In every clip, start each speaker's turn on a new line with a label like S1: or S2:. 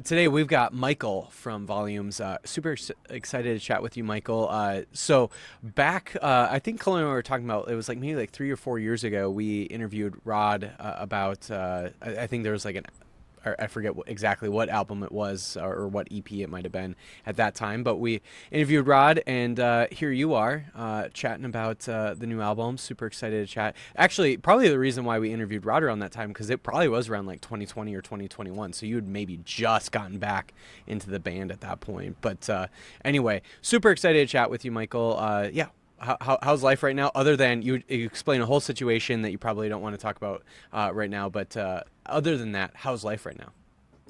S1: Today we've got Michael from Volumes. Super excited to chat with you, Michael. So back, I think Cullen and I were talking about, it was like maybe like 3 or 4 years ago, we interviewed Rod about, I think there was like or I forget exactly what album it was or what EP it might have been at that time, but we interviewed Rod, and here you are chatting about the new album. Super excited to chat. Actually, probably the reason why we interviewed Rod around that time, because it probably was around like 2020 or 2021, so you had maybe just gotten back into the band at that point. But anyway, super excited to chat with you, Michael. Yeah. How's life right now? Other than you explain a whole situation that you probably don't want to talk about right now, but other than that, how's life right now?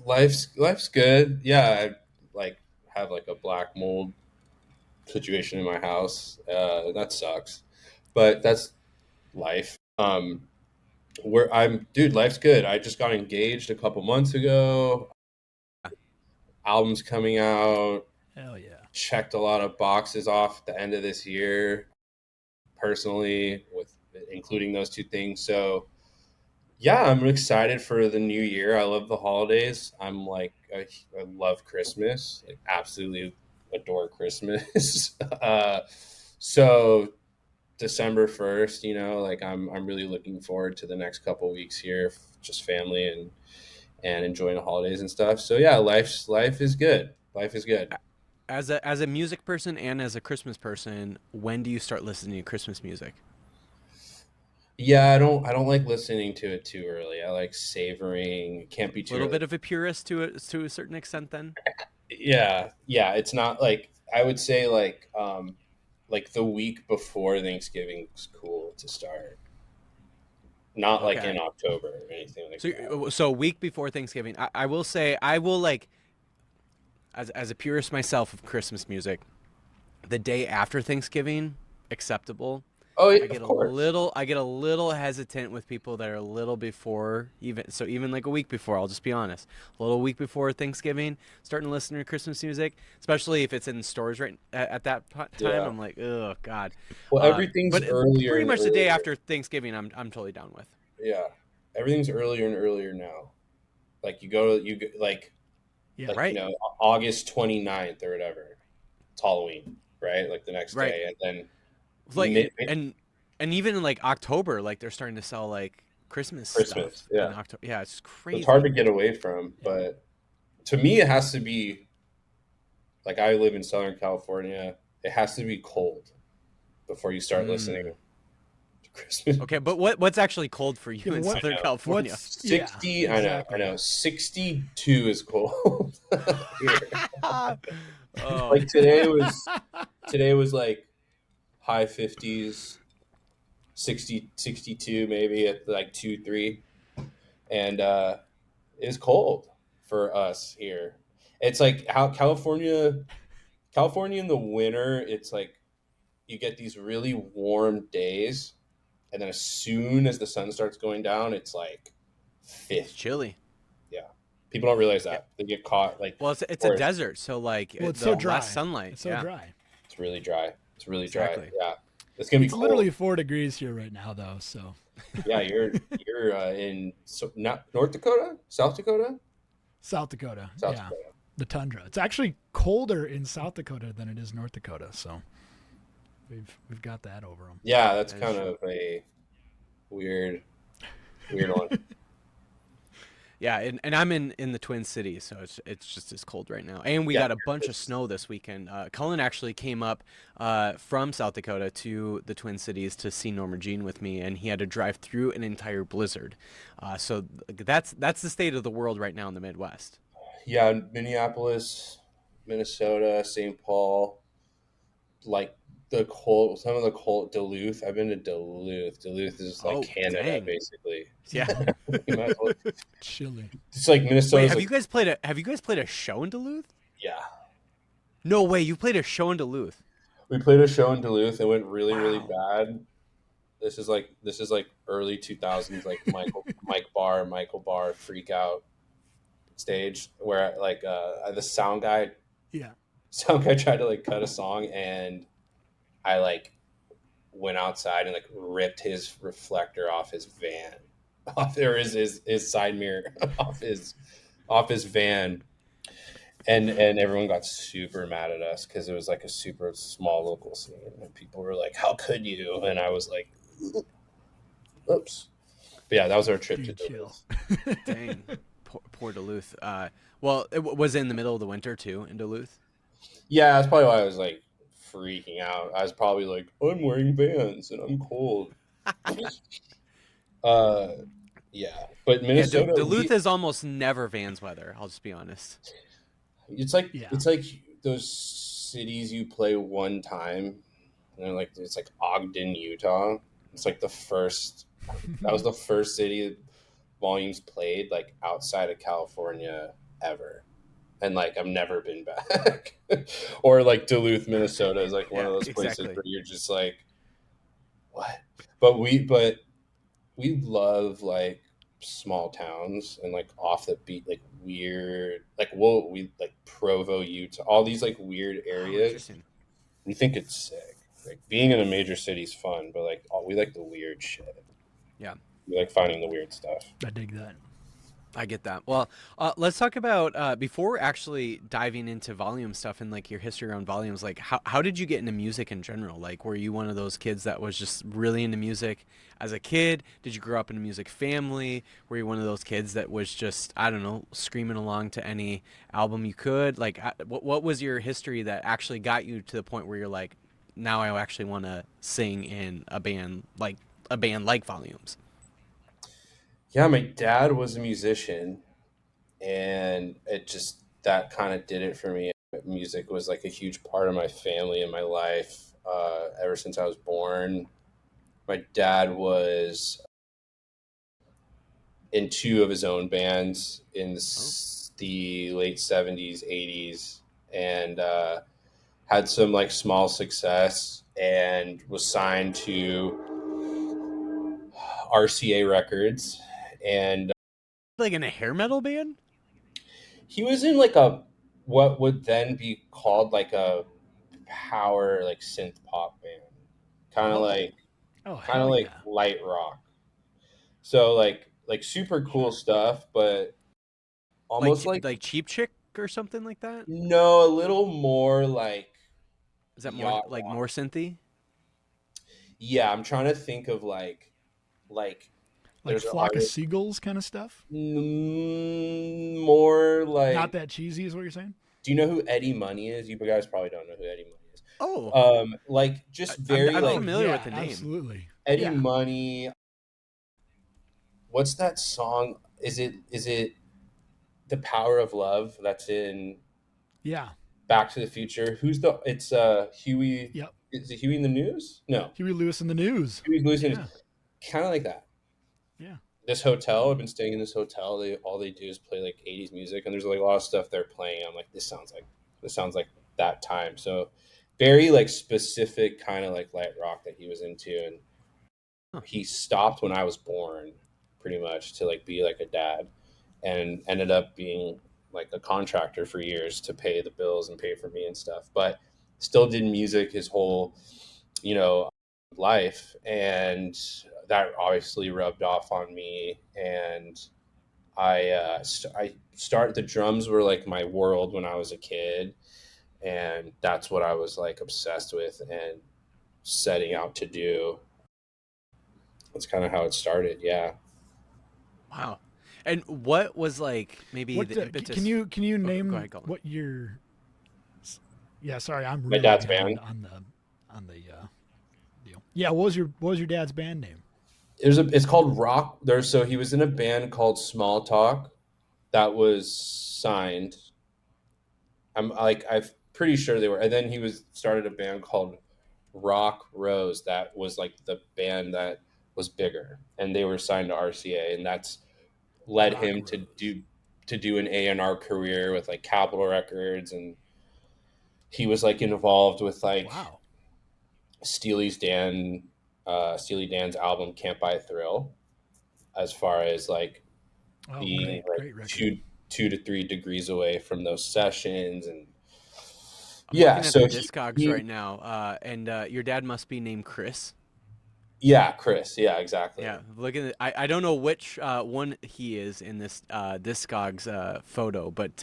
S2: Life's good. Yeah, I like have like a black mold situation in my house. That sucks, but that's life. Where I'm, dude, life's good. I just got engaged a couple months ago. Album's coming out.
S3: Hell yeah.
S2: Checked a lot of boxes off at the end of this year, personally, with including those two things. So yeah, I'm excited for the new year. I love the holidays. I love Christmas. Like, absolutely adore Christmas. So December 1st, like I'm really looking forward to the next couple weeks here, just family and enjoying the holidays and stuff. So yeah, life is good. Life is good.
S1: As a music person and as a Christmas person, when do you start listening to Christmas music?
S2: Yeah, I don't like listening to it too early. I like savoring. It can't be
S1: A
S2: too
S1: little
S2: early.
S1: bit of a purist to a certain extent, then.
S2: Yeah, it's not like I would say like the week before Thanksgiving's cool to start. Not like in
S1: Okay.
S2: October or anything like that.
S1: So a week before Thanksgiving, I will say I will like as a purist myself of Christmas music, the day after Thanksgiving, acceptable.
S2: Oh, yeah,
S1: I
S2: of
S1: get a
S2: course.
S1: little I get a little hesitant with people that are a little before, even like a week before, I'll just be honest. A little week before Thanksgiving, starting to listen to Christmas music, especially if it's in stores right at that time,
S2: Yeah.
S1: I'm like, "Oh god."
S2: Well, everything's
S1: But
S2: earlier
S1: pretty
S2: and
S1: much the day
S2: earlier.
S1: after Thanksgiving I'm totally down with.
S2: Yeah. Everything's earlier and earlier now. Like you go
S3: Yeah.
S2: like
S1: Right.
S2: August 29th or whatever. It's Halloween, right? Like the next
S1: Right.
S2: day, and then
S1: Like
S2: mid,
S1: and even in like October, like they're starting to sell like Christmas
S2: Christmas.
S1: stuff in
S2: Yeah.
S1: October. Yeah, it's
S2: It's hard
S1: crazy.
S2: to get away from,
S3: Yeah.
S2: but to me, it has to be like I live in Southern California. It has to be cold before you start listening
S1: Mm.
S2: to Christmas.
S1: Okay, but what's actually cold for
S3: Yeah,
S1: you
S3: but
S1: in
S2: I
S3: what
S1: Southern
S2: know
S1: California?
S3: what's yeah,
S2: 60. I
S3: exactly.
S2: know 62 is cold here.
S1: Oh,
S2: Like today was like high 50s, 60, 62 maybe at like 2, 3, and it's cold for us here. It's like how California in the winter, it's like you get these really warm days, and then as soon as the sun starts going down, it's like
S1: it's
S2: 50.
S1: chilly.
S2: Yeah. People don't realize
S1: Yeah.
S2: that. They get caught like,
S1: Well, it's a
S2: or it's,
S1: desert, so like
S3: Well, it's so
S1: the less
S3: dry.
S1: sunlight.
S3: It's so
S1: Yeah,
S3: dry.
S2: it's really dry. It's really dry.
S1: exactly.
S2: Yeah. It's going to be
S3: It's
S2: cold.
S3: literally 4 degrees here right now, though. So
S2: Yeah. You're in not North Dakota, South Dakota,
S3: South Dakota,
S2: South
S3: yeah,
S2: Dakota.
S3: the tundra. It's actually colder in South Dakota than it is North Dakota. So we've got that over them.
S2: Yeah. That's
S1: That is
S2: kind
S1: true.
S2: of a weird, weird one.
S1: Yeah, and I'm in the Twin Cities, so it's just as cold right now. And we
S2: Yeah.
S1: got a bunch of snow this weekend. Cullen actually came up from South Dakota to the Twin Cities to see Norma Jean with me, and he had to drive through an entire blizzard. So that's the state of the world right now in the Midwest.
S2: Yeah. Minneapolis, Minnesota, St. Paul, like some of the cold, Duluth. I've been to Duluth. Duluth is like
S1: Oh,
S2: Canada,
S1: dang.
S2: basically.
S1: Yeah.
S2: You might as well-
S3: Chilly.
S2: It's like
S1: Wait,
S2: Minnesota's like,
S1: have you guys played a show in Duluth?
S2: yeah.
S1: No way, you played a show in Duluth.
S2: We played a show in Duluth. It went really, really
S1: Wow.
S2: bad. This is like early 2000s, like Michael Barr freak out stage where like the
S3: Yeah.
S2: sound guy tried to like cut a song, and I like went outside and like ripped his reflector off his van, off there is his side mirror off his van, And everyone got super mad at us because it was like a super small local scene, and people were like, "How could you?" And I was like, "Oops." But yeah, that was our trip to
S3: Dude, chill.
S2: Duluth.
S1: Dang, poor Duluth. Well, was it in the middle of the winter too in Duluth?
S2: Yeah, that's probably why I was like freaking out. I was probably like, "I'm wearing Vans and I'm cold." Uh, yeah, but
S1: Yeah,
S2: Minnesota,
S1: Duluth is almost never Vans weather. I'll just be honest.
S3: Yeah.
S2: it's like those cities you play one time, and they're like it's like Ogden, Utah. It's like the first. That was the first city Volumes played like outside of California ever. And like I've never been back. Or like Duluth, Minnesota is like one
S1: Yeah,
S2: of those places
S1: exactly.
S2: where you're just like, what? But we love like small towns and like off the beat, like weird, like we like Provo, Utah, all these like weird
S1: Oh,
S2: areas.
S1: interesting.
S2: We think it's sick. Like being in a major city is fun, but like we like the weird shit.
S1: Yeah.
S2: We like finding the weird stuff.
S3: I dig that.
S1: I get that. Well, let's talk about before actually diving into volume stuff and like your history around volumes. Like, how did you get into music in general? Like, were you one of those kids that was just really into music as a kid? Did you grow up in a music family? Were you one of those kids that was just, I don't know, screaming along to any album you could? Like, what was your history that actually got you to the point where you're like, now I actually want to sing in a band like Volumes?
S2: Yeah, my dad was a musician, and it just that kind of did it for me. Music was like a huge part of my family and my life ever since I was born. My dad was in two of his own bands in
S1: Oh,
S2: the late 70s, 80s, and had some like small success and was signed to RCA Records. And
S1: like in a hair metal band?
S2: he was in like a what would then be called like a power like synth pop band, kind of
S1: Oh,
S2: like
S3: Oh,
S2: kind of
S3: hell
S2: like
S3: yeah.
S2: light rock. So like super cool
S3: Sure.
S2: stuff, but almost like
S1: like Cheap Chick or something like that?
S2: no, a little more like
S1: Is that more
S2: yacht
S1: like
S2: rock.
S1: more synthy?
S2: Yeah, I'm trying to think of like
S3: Like
S2: there's an
S3: Flock of
S2: artist
S3: Seagulls kind of stuff.
S2: more
S3: Not
S2: like.
S3: that cheesy, is what you're saying?
S2: Do you know who Eddie Money is? You guys probably don't know who Eddie Money is.
S1: Oh,
S2: Like just very
S1: I'm
S3: Oh,
S2: like
S1: familiar with
S3: yeah,
S1: the name.
S3: absolutely.
S2: Eddie
S3: Yeah.
S2: Money. What's that song? Is it The Power of Love that's in
S3: Yeah.
S2: Back to the Future? Who's the it's Huey,
S3: Yep.
S2: is it Huey in the News? No.
S3: Huey Lewis in the News.
S2: Huey's Lewis in the
S3: Yeah.
S2: News. Kind of like that.
S3: Yeah.
S2: This hotel, I've been staying in this hotel. They all they do is play like 80s music, and there's like a lot of stuff they're playing. I'm like, this sounds like that time. So very like specific kind of like light rock that he was into, and
S1: Huh.
S2: he stopped when I was born, pretty much to like be like a dad, and ended up being like a contractor for years to pay the bills and pay for me and stuff. But still did music his whole, you know, life, and that obviously rubbed off on me. And I started the drums were like my world when I was a kid, and that's what I was like obsessed with and setting out to do. That's kind of how it started. Yeah.
S1: Wow. And what was like maybe
S3: What
S1: the
S3: can
S1: impetus?
S3: you
S1: Oh, go
S3: name
S1: ahead, Colin.
S3: what your? Yeah, sorry, I'm
S2: My
S3: really
S2: dad's
S3: behind
S2: band.
S3: on the deal. Yeah, what was your dad's band name?
S2: It's called Rock. So he was in a band called Small Talk that was signed. I'm pretty sure they were, and then he was started a band called Rock Rose that was like the band that was bigger, and they were signed to RCA, and that's led
S3: Rock
S2: him to
S3: Rose.
S2: do an A&R career with like Capitol Records, and he was like involved with like
S3: Wow.
S2: Steely's Dan, Steely Dan's album Can't Buy a Thrill, as far as like
S3: Oh,
S2: being like
S3: great record.
S2: two to 3 degrees away from those sessions. And
S1: I'm
S2: yeah,
S1: looking at
S2: so
S1: their
S2: he,
S1: Discogs
S2: he
S1: right now, and your dad must be named Chris.
S2: yeah, Chris, yeah, exactly.
S1: Yeah, looking at I don't know which one he is in this Discogs photo, but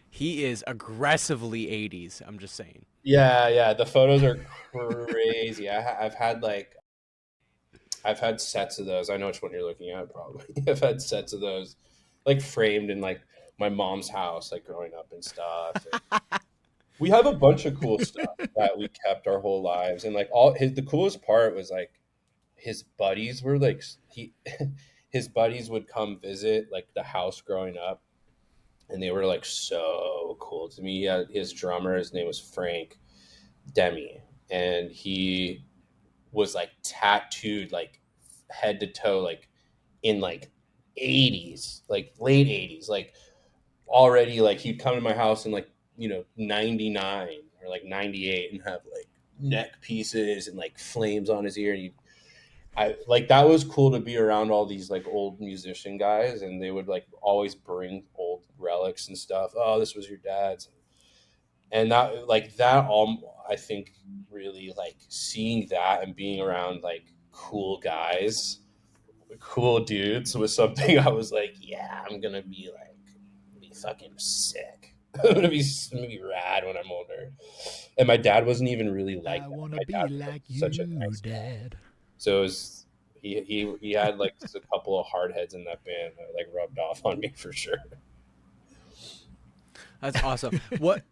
S1: he is aggressively 80s. I'm just saying.
S2: Yeah. The photos are crazy. I've had sets of those. I know which one you're looking at, probably. I've had sets of those, like framed in like my mom's house, like growing up and stuff. And we have a bunch of cool stuff that we kept our whole lives, and like the coolest part was like his buddies were like his buddies would come visit like the house growing up, and they were like so cool to me. He had his drummer, his name was Frank Demi, and he was like tattooed like head to toe, like in like 80s, like late 80s, like already like he'd come to my house in like 99 or like 98 and have like neck pieces and like flames on his ear, and I like that was cool to be around all these like old musician guys, and they would like always bring old relics and stuff. Oh, this was your dad's, and that all I think really like seeing that and being around like cool guys, cool dudes was something I was like, yeah, I'm gonna be fucking sick. I'm gonna be rad when I'm older. And my dad wasn't even really like
S3: I
S2: that.
S3: wanna
S2: My
S3: be
S2: dad was like
S3: like
S2: such a
S3: you,
S2: nice guy.
S3: Dad.
S2: So it was, he had like just a couple of hard heads in that band that like rubbed off on me for sure.
S1: That's awesome. What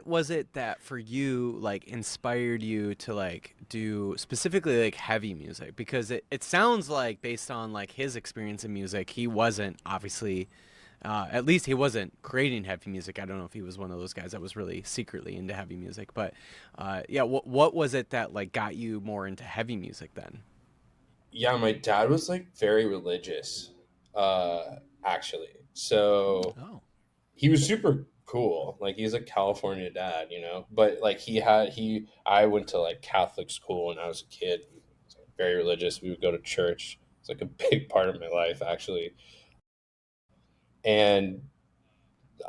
S1: was it that for you like inspired you to like do specifically like heavy music? Because it sounds like based on like his experience in music, he wasn't obviously at least he wasn't creating heavy music. I don't know if he was one of those guys that was really secretly into heavy music, but yeah, what was it that like got you more into heavy music then?
S2: Yeah, my dad was like very religious, actually. So
S3: Oh,
S2: he was super cool. Like he's a California dad, but like I went to like Catholic school when I was a kid. Was, like, very religious. We would go to church. It's like a big part of my life, actually. And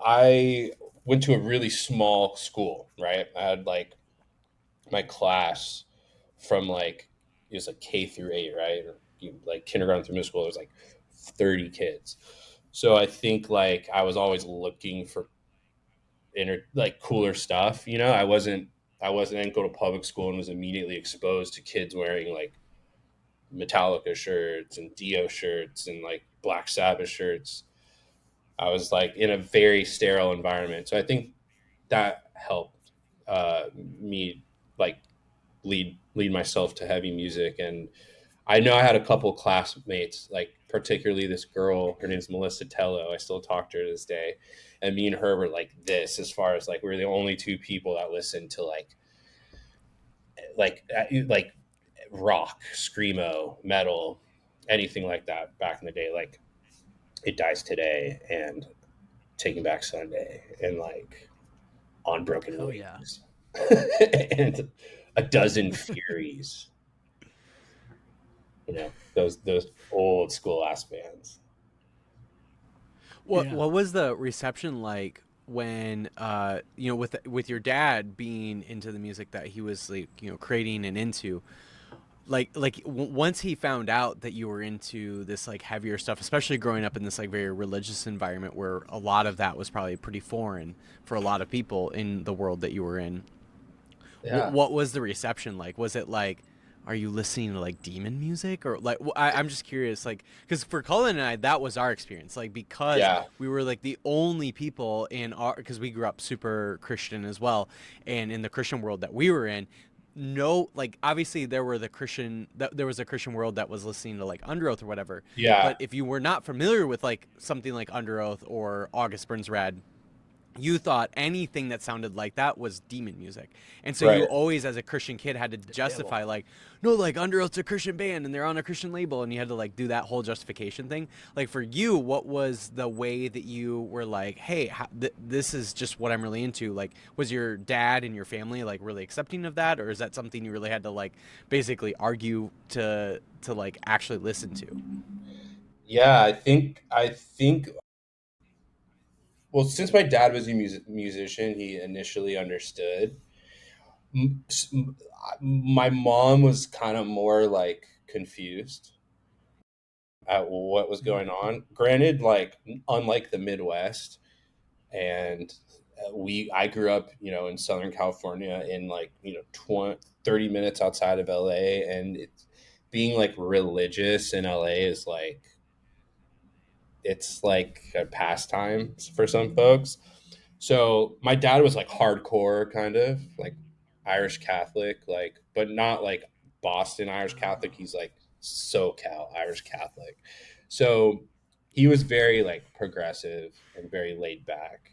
S2: I went to a really small school, right? I had like my class from like it was like K through 8, right? Or like kindergarten through middle school. It was like 30 kids. So I think like I was always looking for like cooler stuff. I didn't go to public school and was immediately exposed to kids wearing like Metallica shirts and Dio shirts and like Black Sabbath shirts. I was like in a very sterile environment. So I think that helped me like lead myself to heavy music. And I know I had a couple classmates, like particularly this girl, her name's Melissa Tello. I still talk to her to this day. And me and her were like this, as far as like we were the only two people that listened to like rock, screamo, metal, anything like that back in the day, like It Dies Today and Taking Back Sunday and like On Broken
S3: hell yeah.
S2: Wings and a dozen Furies. Those old school ass bands.
S1: What
S3: Yeah.
S1: what was the reception like when with your dad being into the music that he was like creating and into once he found out that you were into this like heavier stuff, especially growing up in this like very religious environment where a lot of that was probably pretty foreign for a lot of people in the world that you were in,
S2: Yeah.
S1: what was the reception like? Was it like, are you listening to like demon music or like I'm just curious, like because for Cullen and I that was our experience, like because
S2: Yeah.
S1: we were like the only people in our because we grew up super Christian as well, and in the Christian world that we were in, no, like obviously there was a Christian world that was listening to like Under Oath or whatever,
S2: Yeah.
S1: but if you were not familiar with like something like Under Oath or August Burns Red, you thought anything that sounded like that was demon music. And so you
S2: Right.
S1: always, as a Christian kid, had to
S3: Devil.
S1: justify, like, no, like, Under Oath's a Christian band and they're on a Christian label. And you had to, like, do that whole justification thing. Like, for you, what was the way that you were like, hey, this is just what I'm really into? Like, was your dad and your family, like, really accepting of that? Or is that something you really had to, like, basically argue to like, actually listen to?
S2: Yeah. I think well, since my dad was a musician, he initially understood. My mom was kind of more like confused at what was
S3: Mm.
S2: going on. Granted, like unlike the Midwest, And I grew up, in Southern California, in like, 30 minutes outside of LA, and it's being like religious in LA is like, it's like a pastime for some folks. So my dad was like hardcore, kind of like Irish Catholic, like, but not like Boston Irish Catholic. He's like SoCal Irish Catholic. So he was very like progressive and very laid back.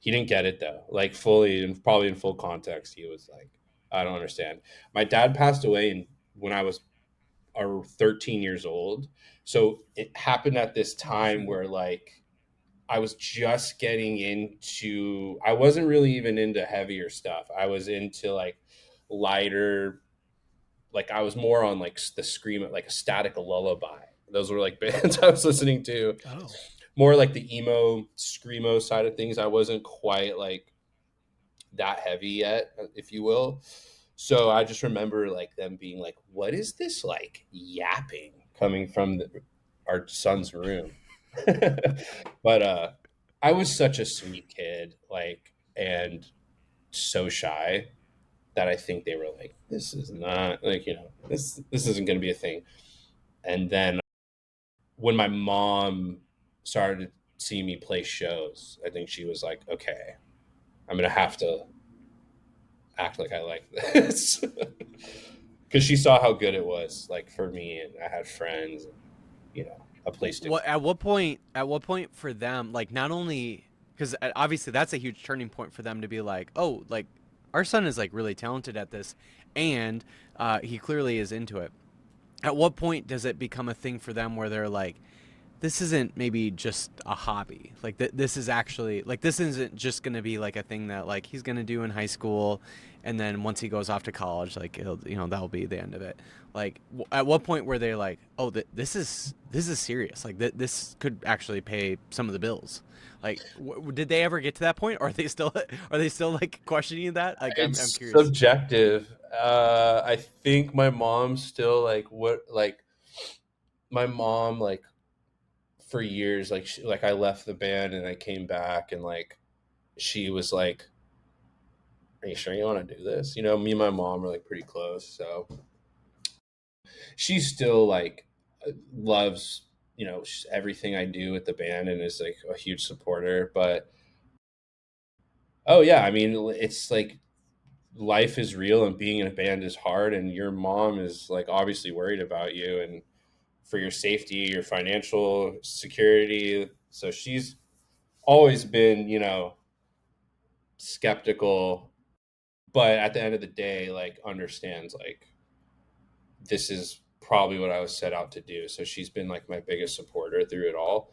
S2: He didn't get it though, like fully, and probably in full context. He was like, I don't understand. My dad passed away when I was 13 years old. So it happened at this time where like I was just getting into, I wasn't really even into heavier stuff. I was into like lighter, like I was more on like the scream, like a Static Lullaby. Those were like bands I was listening to.
S3: Oh,
S2: More like the emo, screamo side of things. I wasn't quite like that heavy yet, if you will. So I just remember like them being like, what is this like yapping coming from our son's room? But I was such a sweet kid, like, and so shy that I think they were like, this is not like, this isn't going to be a thing. And then when my mom started seeing me play shows, I think she was like, okay, I'm going to have to act like I like this. Because she saw how good it was, like, for me, and I had friends, and, a place to.
S1: What at what point? At what point for them? Like, not only because obviously that's a huge turning point for them to be like, oh, like our son is like really talented at this, and he clearly is into it. At what point does it become a thing for them where they're like, this isn't maybe just a hobby. Like this is actually like this isn't just going to be like a thing that like he's going to do in high school, and then once he goes off to college, like it'll, that'll be the end of it. Like at what point were they like, oh, this is serious. Like this could actually pay some of the bills. Like did they ever get to that point, or are they still like questioning that? Like I'm
S2: It's
S1: curious.
S2: subjective. I think my mom still like what like my mom like for years like I left the band and I came back and like she was like, "Are you sure you want to do this?" Me and my mom are like pretty close, so she still like loves everything I do with the band and is like a huge supporter. But oh yeah, I mean it's like life is real and being in a band is hard, and your mom is like obviously worried about you and for your safety, your financial security. So she's always been, skeptical, but at the end of the day, like understands like this is probably what I was set out to do. So she's been like my biggest supporter through it all.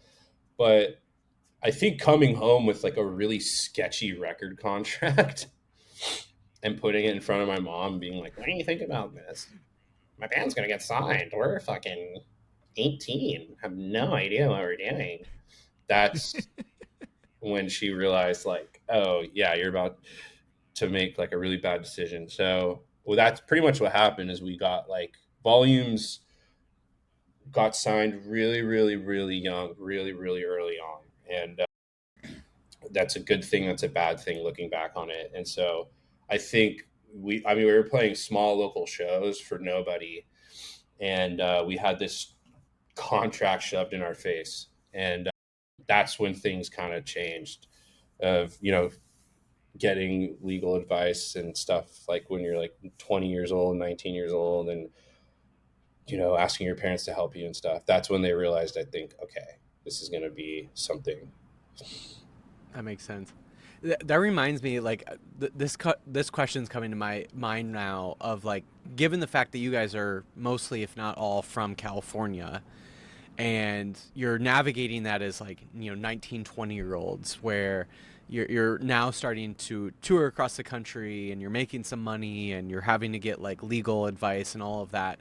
S2: But I think coming home with like a really sketchy record contract and putting it in front of my mom, being like, "What do you think about this? My band's gonna get signed. We're fucking 18. Have no idea what we're doing." That's when she realized, like, oh yeah, you're about to make like a really bad decision. So, well, that's pretty much what happened. Is we got like Volumes got signed really, really, really young, really, really early on, and that's a good thing. That's a bad thing looking back on it. And so, I think we were playing small local shows for nobody, and we had this contract shoved in our face, and that's when things kind of changed. Of getting legal advice and stuff like when you're like 20 years old, 19 years old, and asking your parents to help you and stuff. That's when they realized, I think, okay, this is going to be something.
S1: That makes sense. That reminds me, like, this question's coming to my mind now of like, given the fact that you guys are mostly, if not all, from California, and you're navigating that as like 19, 20 year olds, where you're now starting to tour across the country and you're making some money and you're having to get like legal advice and all of that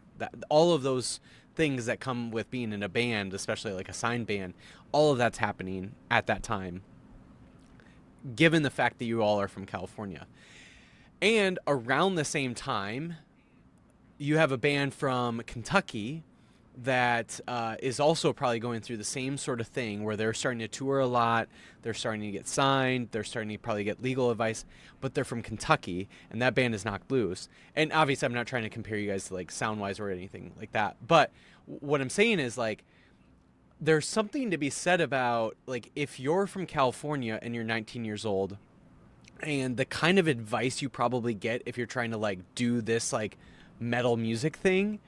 S1: all of those things that come with being in a band, especially like a signed band. All of that's happening at that time, given the fact that you all are from California. And around the same time, you have a band from Kentucky that is also probably going through the same sort of thing where they're starting to tour a lot, they're starting to get signed, they're starting to probably get legal advice, but they're from Kentucky, and that band is Knocked Loose. And obviously, I'm not trying to compare you guys to like sound wise or anything like that, but what I'm saying is like there's something to be said about like if you're from California and you're 19 years old and the kind of advice you probably get if you're trying to like do this like metal music thing,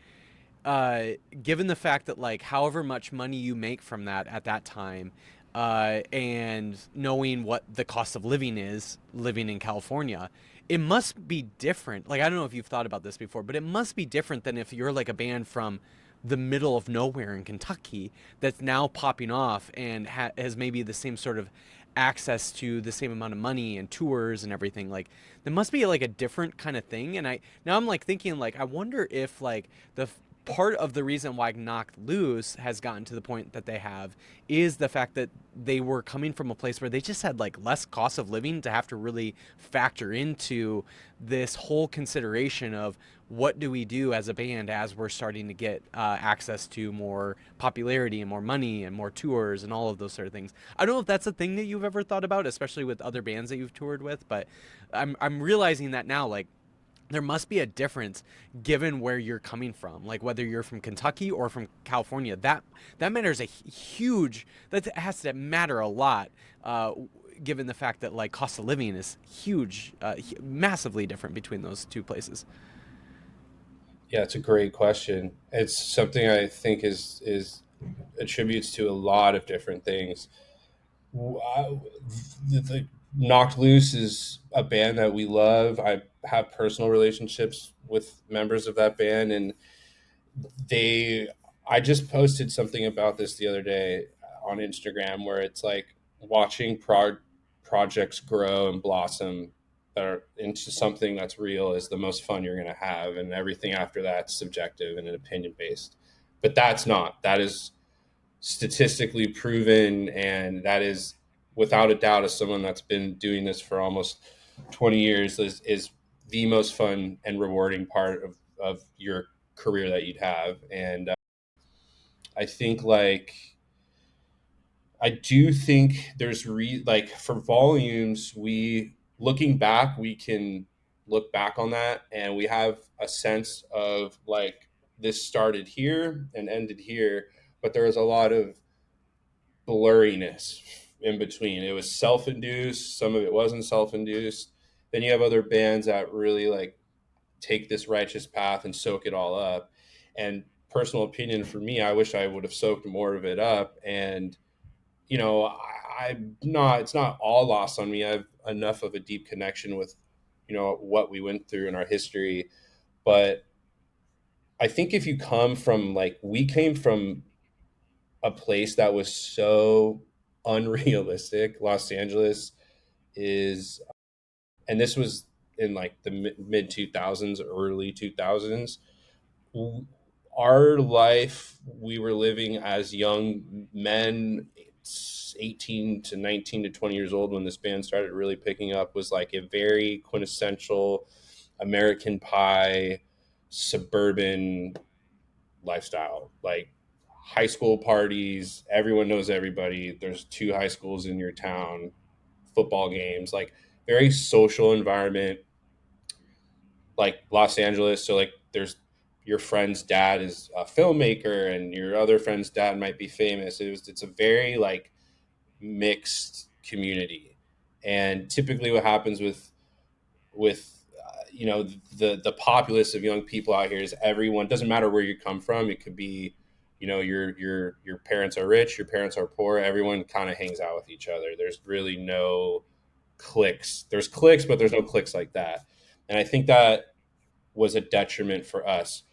S1: given the fact that like however much money you make from that at that time, and knowing what the cost of living is living in California, it must be different. Like I don't know if you've thought about this before, but it must be different than if you're like a band from the middle of nowhere in Kentucky that's now popping off and has maybe the same sort of access to the same amount of money and tours and everything. Like there must be like a different kind of thing. And I'm like thinking like I wonder if like the part of the reason why Knocked Loose has gotten to the point that they have is the fact that they were coming from a place where they just had like less cost of living to have to really factor into this whole consideration of what do we do as a band as we're starting to get access to more popularity and more money and more tours and all of those sort of things. I don't know if that's a thing that you've ever thought about, especially with other bands that you've toured with, but I'm realizing that now, like there must be a difference given where you're coming from, like whether you're from Kentucky or from California. That matters a huge. That has to matter a lot, given the fact that like cost of living is huge, massively different between those two places.
S2: Yeah, it's a great question. It's something I think is attributes to a lot of different things. The Knocked Loose is a band that we love. I have personal relationships with members of that band, and they. I just posted something about this the other day on Instagram, where it's like watching projects grow and blossom that are into something that's real is the most fun you're going to have, and everything after that's subjective and opinion based. But that's not. That is statistically proven, and that is without a doubt, as someone that's been doing this for almost 20 years, is the most fun and rewarding part of your career that you'd have. And I think like I do think there's like for volumes, we looking back, we can look back on that and we have a sense of like this started here and ended here, but there was a lot of blurriness in between. It was self-induced, some of it wasn't self-induced. Then you have other bands that really like take this righteous path and soak it all up. And personal opinion for me, I wish I would have soaked more of it up. And I'm not. It's not all lost on me. I have enough of a deep connection with, what we went through in our history. But I think if you come from like we came from a place that was so unrealistic. Los Angeles is, and this was in like the mid 2000s, early 2000s. Our life, we were living as young men, 18 to 19 to 20 years old when this band started really picking up, was like a very quintessential American Pie suburban lifestyle. Like high school parties, everyone knows everybody. There's two high schools in your town, football games, like very social environment, like Los Angeles. So like there's your friend's dad is a filmmaker and your other friend's dad might be famous. It's a very like mixed community. And typically what happens with the populace of young people out here is everyone, doesn't matter where you come from. It could be, your parents are rich, your parents are poor, everyone kind of hangs out with each other. There's really no cliques. There's cliques, but there's no cliques like that. And I think that was a detriment for us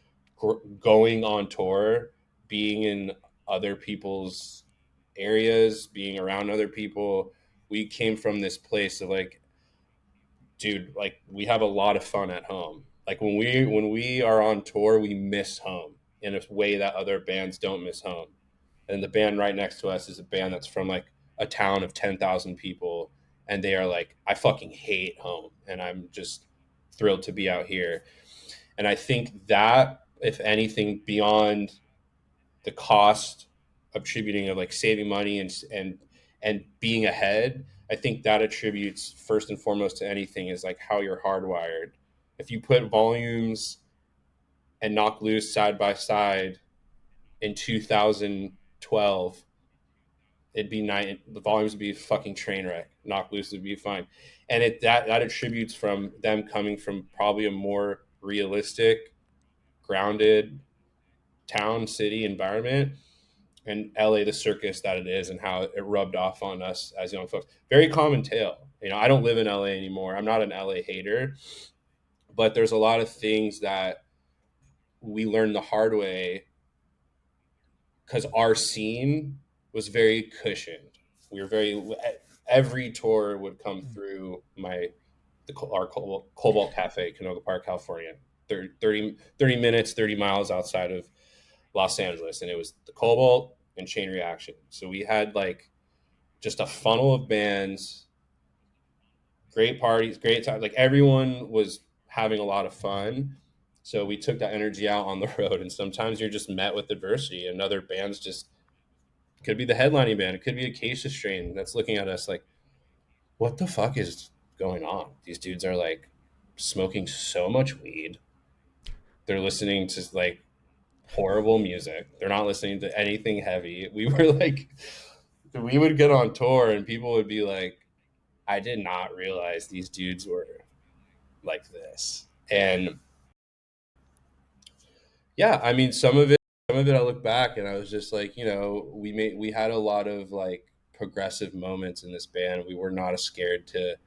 S2: going on tour, being in other people's areas, being around other people. We came from this place of like, dude, like we have a lot of fun at home. Like when we are on tour, we miss home in a way that other bands don't miss home. And the band right next to us is a band that's from like a town of 10,000 people, and they are like, I fucking hate home, and I'm just thrilled to be out here. And I think that, if anything, beyond the cost attributing of like saving money and being ahead, I think that attributes first and foremost to anything is like how you're hardwired. If you put volumes and knock loose side by side in 2012, it'd be the volumes would be a fucking train wreck. Knock loose would be fine. And that attributes from them coming from probably a more realistic, grounded town, city environment, and LA, the circus that it is, and how it rubbed off on us as young folks. Very common tale. I don't live in LA anymore. I'm not an LA hater, but there's a lot of things that we learned the hard way because our scene was very cushioned. We were every tour would come through our Cobalt Cafe, Canoga Park, California, 30 minutes, 30 miles outside of Los Angeles. And it was the Cobalt and Chain Reaction. So we had like just a funnel of bands, great parties, great time. Like everyone was having a lot of fun. So we took that energy out on the road. And sometimes you're just met with adversity, and other bands just could be the headlining band. It could be Acacia Strain that's looking at us like, what the fuck is going on? These dudes are like smoking so much weed. They're listening to like horrible music. They're not listening to anything heavy. We would get on tour and people would be like, I did not realize these dudes were like this. And yeah, I mean, some of it I look back and I was just like, we had a lot of like progressive moments in this band. We were not scared to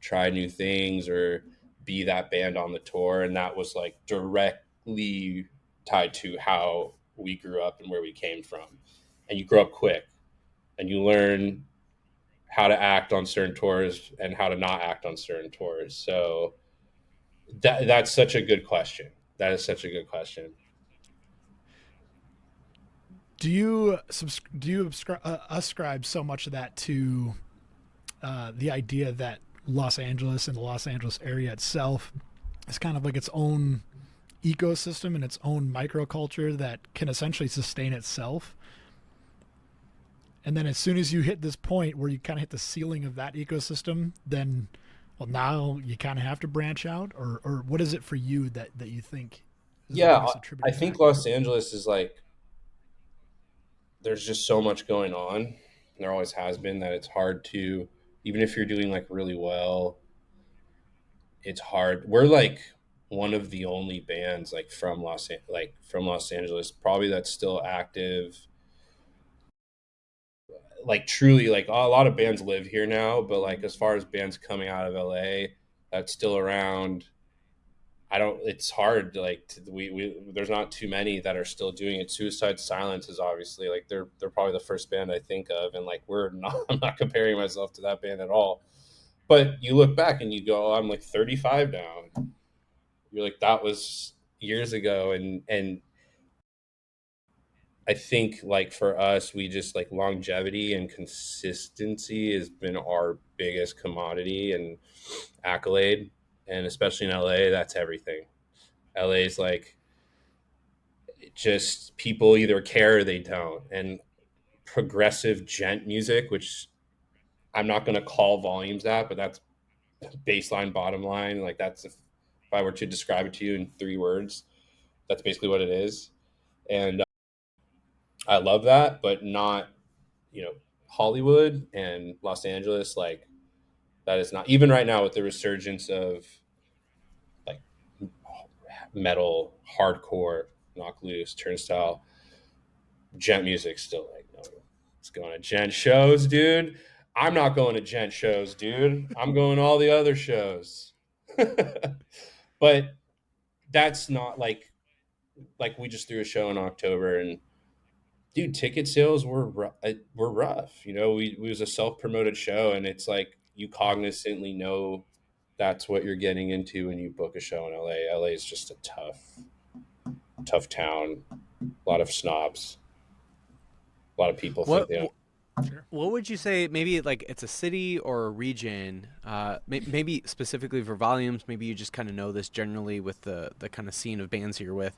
S2: try new things or be that band on the tour. And that was like directly tied to how we grew up and where we came from. And you grow up quick and you learn how to act on certain tours and how to not act on certain tours. So that's such a good question. That is such a good question.
S3: Do you ascribe so much of that to the idea that Los Angeles and the Los Angeles area itself is kind of like its own ecosystem and its own microculture that can essentially sustain itself? And then as soon as you hit this point where you kind of hit the ceiling of that ecosystem, then, well, now you kind of have to branch out? Or what is it for you that you think is the biggest attributing
S2: I think
S3: factor?
S2: Los Angeles is like, there's just so much going on. There always has been, that it's hard to, even if you're doing like really well, it's hard. We're like one of the only bands like from Los Angeles, probably, that's still active. Like truly, like a lot of bands live here now, but like as far as bands coming out of LA that's still around, it's hard to like there's not too many that are still doing it. Suicide Silence is obviously like they're probably the first band I think of, and like I'm not comparing myself to that band at all. But you look back and you go, oh, I'm like 35 now. You're like, that was years ago. And I think like for us, we just like longevity and consistency has been our biggest commodity and accolade. And especially in LA, that's everything. LA is like, just people either care or they don't. And progressive djent music, which I'm not going to call volumes that, but that's baseline, bottom line. Like that's, if I were to describe it to you in 3 words, that's basically what it is. And I love that, but not, Hollywood and Los Angeles. Like that is not, even right now with the resurgence of like metal, hardcore, knock loose, turnstile, djent music still like, no, it's going to djent shows, dude. I'm not going to djent shows, dude. I'm going to all the other shows. But that's not like we just threw a show in October, and dude, ticket sales were rough. We was a self-promoted show, and it's like you cognizantly know that's what you're getting into when you book a show in LA. LA is just a tough town. A lot of snobs. A lot of people think
S1: What
S2: they don't.
S1: what would you say? Maybe like it's a city or a region. Maybe specifically for volumes. Maybe you just kind of know this generally with the kind of scene of bands you're with.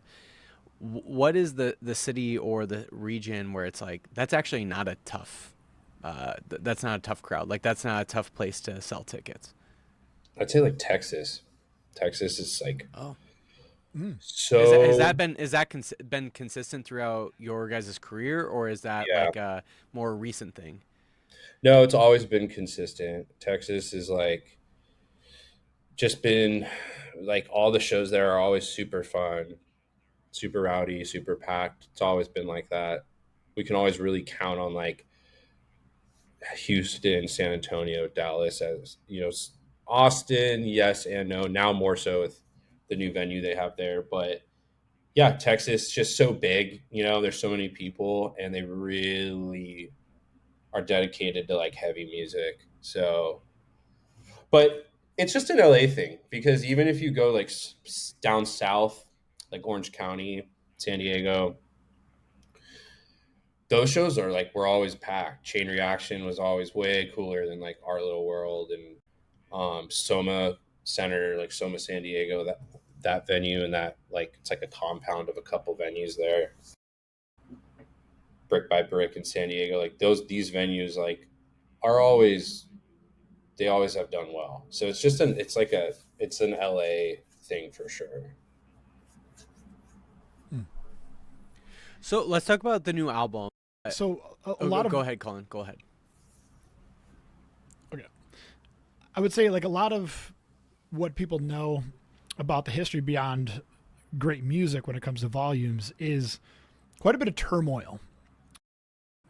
S1: what is the city or the region where it's like that's actually not a tough that's not a tough crowd, like that's not a tough place to sell tickets?
S2: I'd say like Texas. Texas is like
S1: Oh, has
S2: so
S1: that been been consistent throughout your guys' career, or is that
S2: yeah.
S1: like a more recent thing?
S2: No, it's always been consistent. Texas is like just been like all the shows there are always super fun, super rowdy, super packed. It's always been like that. We can always really count on like Houston, San Antonio, Dallas as, Austin, yes and no. Now more so with the new venue they have there, but yeah, Texas just so big, there's so many people and they really are dedicated to like heavy music. So, but it's just an LA thing because even if you go like down south, like Orange County, San Diego, those shows are like we're always packed. Chain Reaction was always way cooler than like Our Little World and Soma Center, like Soma San Diego, that venue and that like it's like a compound of a couple venues there. Brick by Brick in San Diego, like these venues like are always they always have done well. So it's just it's an LA thing for sure.
S1: So let's talk about the new album.
S3: So a
S1: Oh,
S3: lot of
S1: go ahead, Colin. Go ahead.
S3: okay, I would say like a lot of what people know about the history beyond great music when it comes to volumes is quite a bit of turmoil,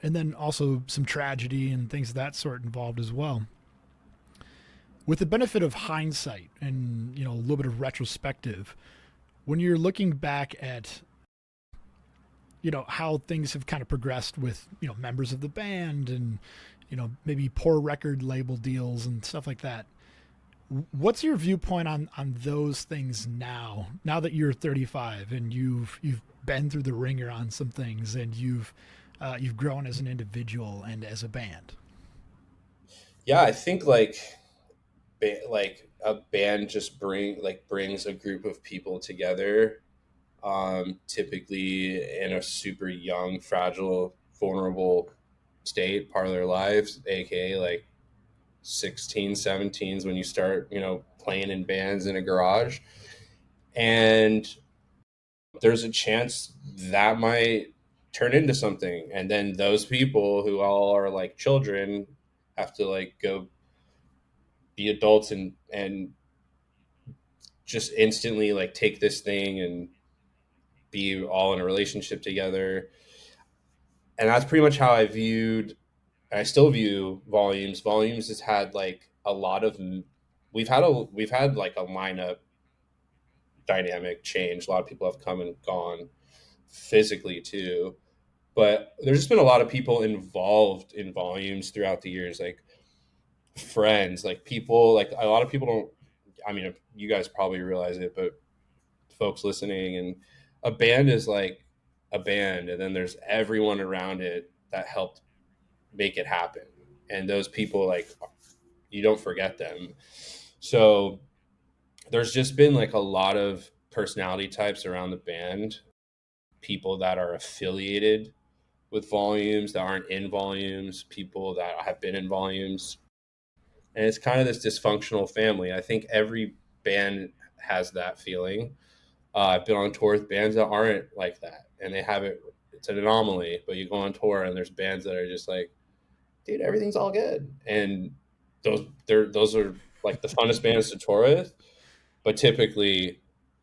S3: and then also some tragedy and things of that sort involved as well. With the benefit of hindsight and a little bit of retrospective, when you're looking back at how things have kind of progressed with members of the band and maybe poor record label deals and stuff like that, what's your viewpoint on those things now that you're 35 and you've been through the ringer on some things and you've grown as an individual and as a band?
S2: Yeah, I think like a band just brings a group of people together, typically in a super young, fragile, vulnerable state, part of their lives, aka like 16, 17s when you start, playing in bands in a garage. And there's a chance that might turn into something. And then those people who all are like children have to like go be adults and just instantly like take this thing and be all in a relationship together. And that's pretty much how I still view Volumes. Volumes has had like a lot of we've had like a lineup dynamic change. A lot of people have come and gone physically too, but there's just been a lot of people involved in Volumes throughout the years, like friends, like people, like a lot of people don't. I mean, you guys probably realize it, but folks listening, and a band is like a band, and then there's everyone around it that helped make it happen, and those people like you don't forget them. So there's just been like a lot of personality types around the band, people that are affiliated with Volumes that aren't in Volumes, people that have been in Volumes, and it's kind of this dysfunctional family. I think every band has that feeling. I've been on tour with bands that aren't like that, and they have it. It's an anomaly, but you go on tour and there's bands that are just like, dude, everything's all good, and those are like the funnest bands to tour with. But typically,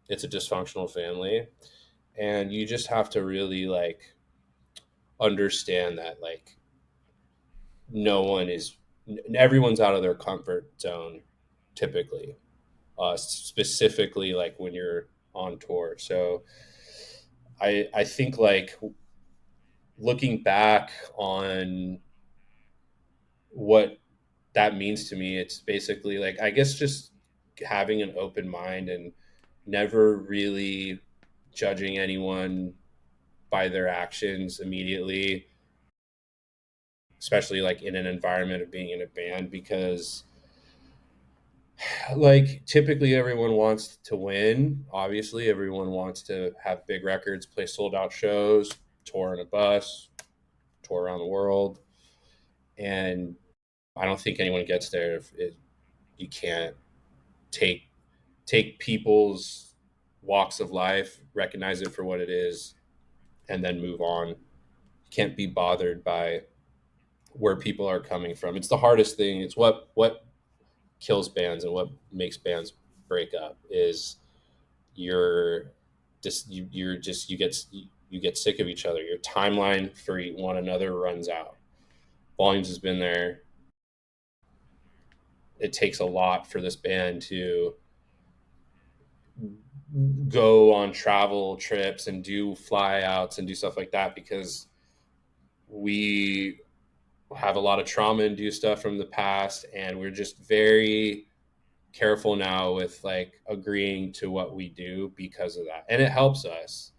S2: it's a dysfunctional family, and you just have to really like understand that like no one is everyone's out of their comfort zone typically, specifically like when you're on tour. So I think like looking back on what that means to me, it's basically like I guess just having an open mind and never really judging anyone by their actions immediately, especially like in an environment of being in a band, because Like typically everyone wants to win. Obviously, everyone wants to have big records, play sold out shows, tour in a bus, tour around the world. And I don't think anyone gets there if you can't take people's walks of life, recognize it for what it is, and then move on. You can't be bothered by where people are coming from. It's the hardest thing. It's what kills bands and what makes bands break up is you're just you get sick of each other. Your timeline for one another runs out. Volumes has been there. It takes a lot for this band to go on travel trips and do fly outs and do stuff like that because we have a lot of trauma induced stuff from the past, and we're just very careful now with like agreeing to what we do because of that, and it helps us.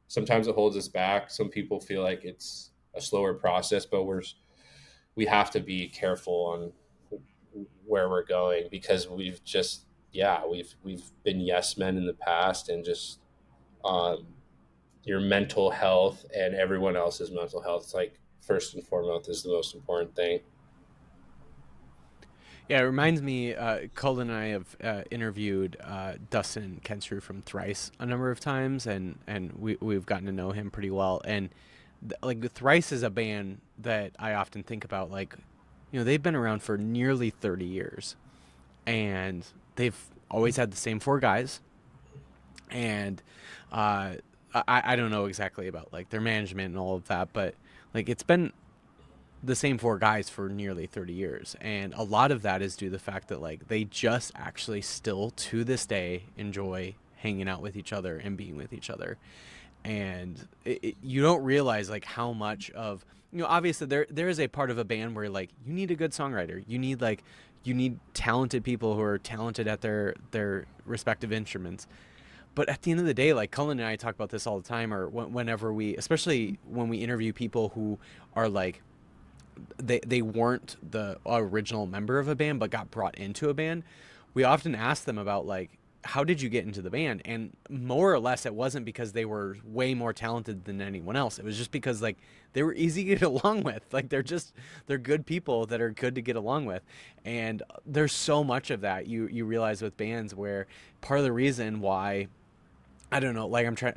S2: Sometimes it holds us back. Some people feel like it's a slower process, but we have to be careful on where we're going because we've just we've been yes men in the past, and just um, your mental health and everyone else's mental health, like first and foremost, is the most important thing.
S1: Yeah, it reminds me. Cullen and I have interviewed Dustin Kenstrew from Thrice a number of times, and we've gotten to know him pretty well. And like Thrice is a band that I often think about. Like, they've been around for nearly 30 years, and they've always had the same four guys. And I don't know exactly about like their management and all of that, but like it's been the same four guys for nearly 30 years, and a lot of that is due to the fact that like they just actually still to this day enjoy hanging out with each other and being with each other. And you don't realize like how much of, obviously there is a part of a band where like you need a good songwriter, you need talented people who are talented at their respective instruments. But at the end of the day, like Cullen and I talk about this all the time, or whenever we, especially when we interview people who are like they weren't the original member of a band but got brought into a band, we often ask them about like, how did you get into the band? And more or less it wasn't because they were way more talented than anyone else. It was just because like they were easy to get along with. Like they're good people that are good to get along with. And there's so much of that you realize with bands, where part of the reason why, I don't know, like I'm trying,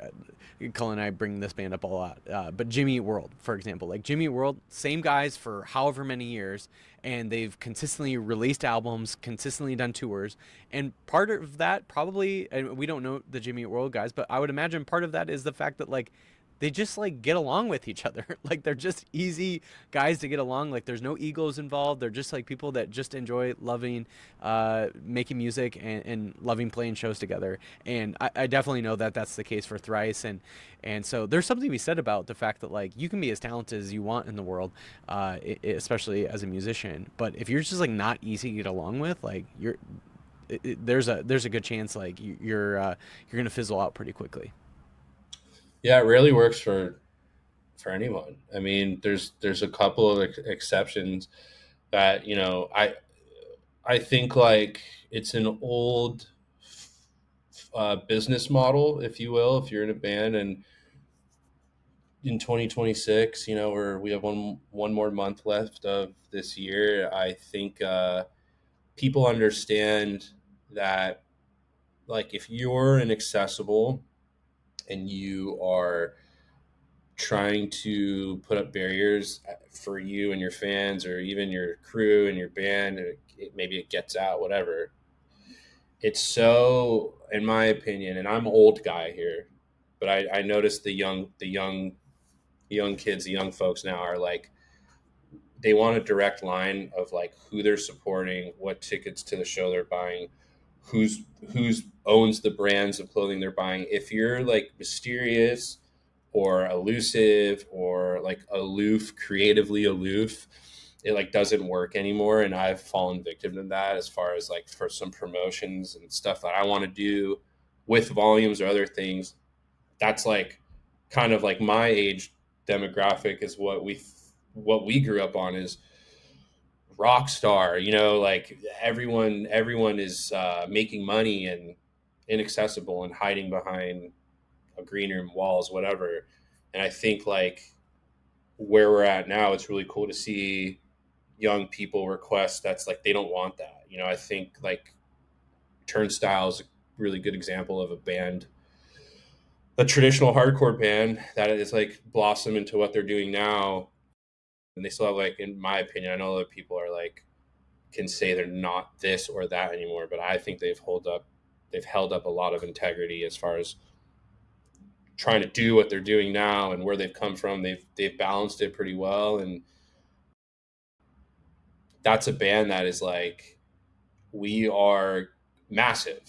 S1: Cullen and I bring this band up a lot, but Jimmy Eat World, for example, like Jimmy Eat World, same guys for however many years, and they've consistently released albums, consistently done tours, and part of that probably, and we don't know the Jimmy Eat World guys, but I would imagine part of that is the fact that like they just like get along with each other. Like they're just easy guys to get along. Like there's no egos involved. They're just like people that just enjoy loving making music and loving playing shows together. And I definitely know that that's the case for Thrice. And so there's something to be said about the fact that like you can be as talented as you want in the world, especially as a musician. But if you're just like not easy to get along with, like there's a good chance like you're gonna fizzle out pretty quickly.
S2: Yeah, it really works for anyone. I mean, there's a couple of exceptions that I think like it's an old business model, if you will, if you're in a band and in 2026, we have one more month left of this year. I think people understand that like if you're inaccessible and you are trying to put up barriers for you and your fans or even your crew and your band, maybe it gets out, whatever. It's so, in my opinion, and I'm an old guy here, but I noticed the young kids, the young folks now are like, they want a direct line of like who they're supporting, what tickets to the show they're buying, who's owns the brands of clothing they're buying. If you're like mysterious or elusive or like aloof, creatively aloof, it like doesn't work anymore. And I've fallen victim to that as far as like for some promotions and stuff that I want to do with volumes or other things. That's like kind of like my age demographic is what we grew up on is rock star, you know, like everyone is making money and inaccessible and hiding behind a green room walls, whatever. And I think like where we're at now, it's really cool to see young people request that's like they don't want that. You know, I think like Turnstile is a really good example of a band, a traditional hardcore band that is like blossom into what they're doing now. And they still have like, in my opinion, I know other people are like can say they're not this or that anymore, but I think they've held up a lot of integrity as far as trying to do what they're doing now and where they've come from. They've balanced it pretty well, and that's a band that is like, we are massive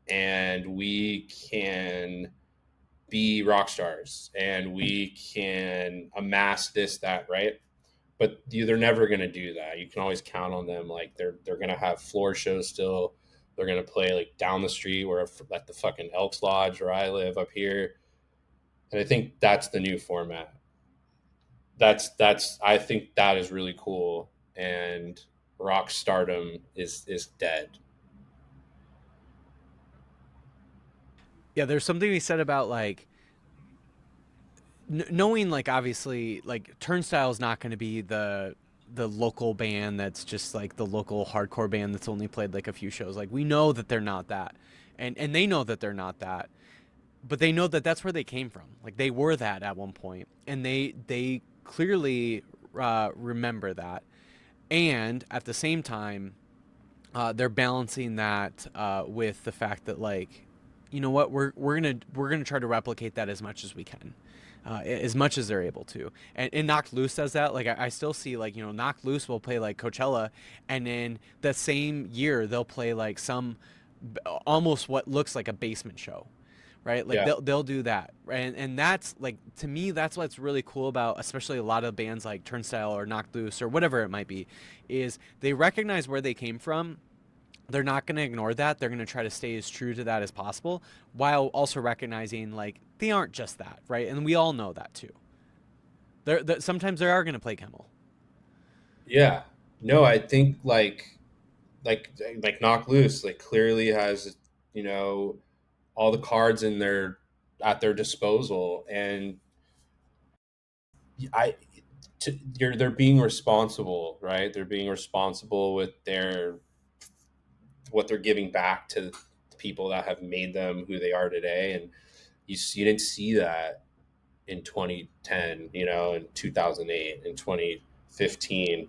S2: and we can be rock stars and we can amass this, that, right? But they're never going to do that. You can always count on them. Like they're going to have floor shows still. They're going to play like down the street where at the fucking Elks Lodge where I live up here. And I think that's the new format. I think that is really cool. And rock stardom is dead.
S1: Yeah, there's something we said about like knowing like obviously like Turnstile is not going to be the local band that's just like the local hardcore band that's only played like a few shows. Like we know that they're not that, and they know that they're not that, but they know that that's where they came from. Like they were that at one point, and they clearly remember that, and at the same time, they're balancing that with the fact that like, you know what, we're gonna try to replicate that as much as we can. As much as they're able to, and Knocked Loose does that. Like I still see like, you know, Knocked Loose will play like Coachella, and in the same year they'll play like some almost what looks like a basement show, right? Like
S2: Yeah.
S1: they'll do that, right? And that's like, to me, that's what's really cool about especially a lot of bands like Turnstile or Knocked Loose or whatever it might be, is they recognize where they came from. They're not going to ignore that. They're going to try to stay as true to that as possible, while also recognizing like they aren't just that, right? And we all know that too. Sometimes they are going to play Kimmel.
S2: Yeah. No, I think like like Knock Loose like clearly has, you know, all the cards in their at their disposal, and I they're being responsible, right? They're being responsible with their what they're giving back to the people that have made them who they are today, and you didn't see that in 2010, you know, in 2008, in 2015.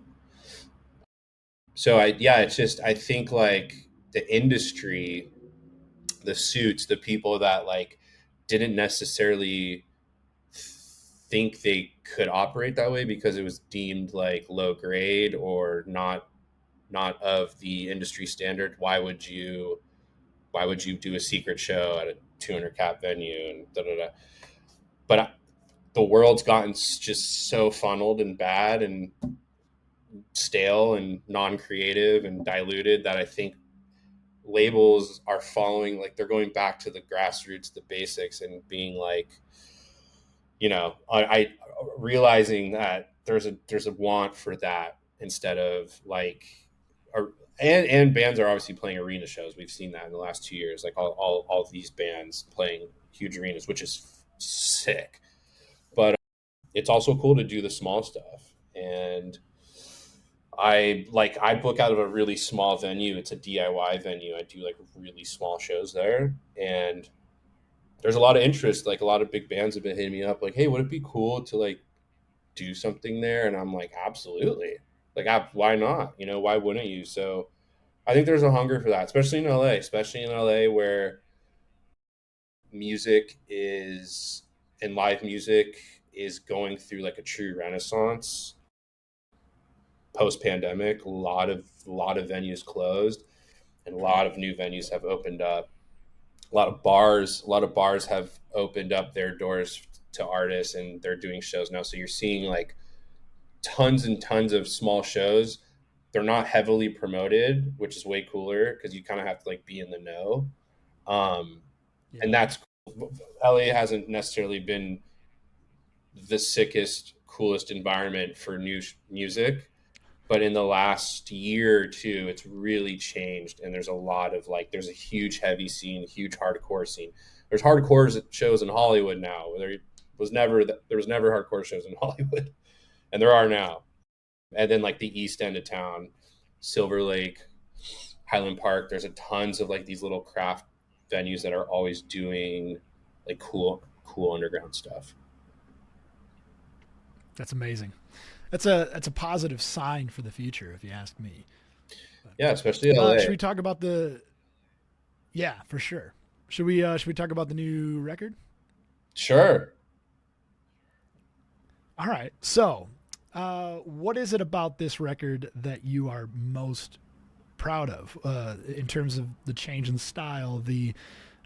S2: So it's just I think like the industry, the suits, the people that like didn't necessarily think they could operate that way because it was deemed like low grade or not of the industry standard. Why would you do a secret show at a 200 cap venue and da da da? But the world's gotten just so funneled and bad and stale and non-creative and diluted that I think labels are following, like they're going back to the grassroots, the basics, and being like, you know, I realizing that there's a want for that instead of like, or, and bands are obviously playing arena shows. We've seen that in the last 2 years, like all these bands playing huge arenas, which is sick. But it's also cool to do the small stuff. And I book out of a really small venue. It's a DIY venue. I do like really small shows there, and there's a lot of interest. Like a lot of big bands have been hitting me up, like, "Hey, would it be cool to like do something there?" And I'm like, "Absolutely! Like, why not? You know, why wouldn't you?" So I think there's a hunger for that, especially in LA, where music is and live music is going through like a true renaissance post pandemic. A lot of venues closed, and a lot of new venues have opened up. A lot of bars have opened up their doors to artists, and they're doing shows now. So you're seeing like tons and tons of small shows. They're not heavily promoted, which is way cooler because you kind of have to like be in the know. Um, and
S3: Yeah.
S2: that's cool. LA hasn't necessarily been the sickest, coolest environment for new music, But in the last year or two, it's really changed. And there's a lot of like, there's a huge heavy scene, huge hardcore scene. There's hardcore shows in Hollywood now. There was never hardcore shows in Hollywood, and there are now. And then like the east end of town, Silver Lake, Highland Park, there's a tons of like these little craft venues that are always doing like cool underground stuff.
S3: That's amazing. That's a positive sign for the future, if you ask me.
S2: Yeah, especially LA.
S3: Should we talk about the? Yeah, for sure. Should we talk about the new record?
S2: Sure.
S3: All right. So, what is it about this record that you are most proud of in terms of the change in style,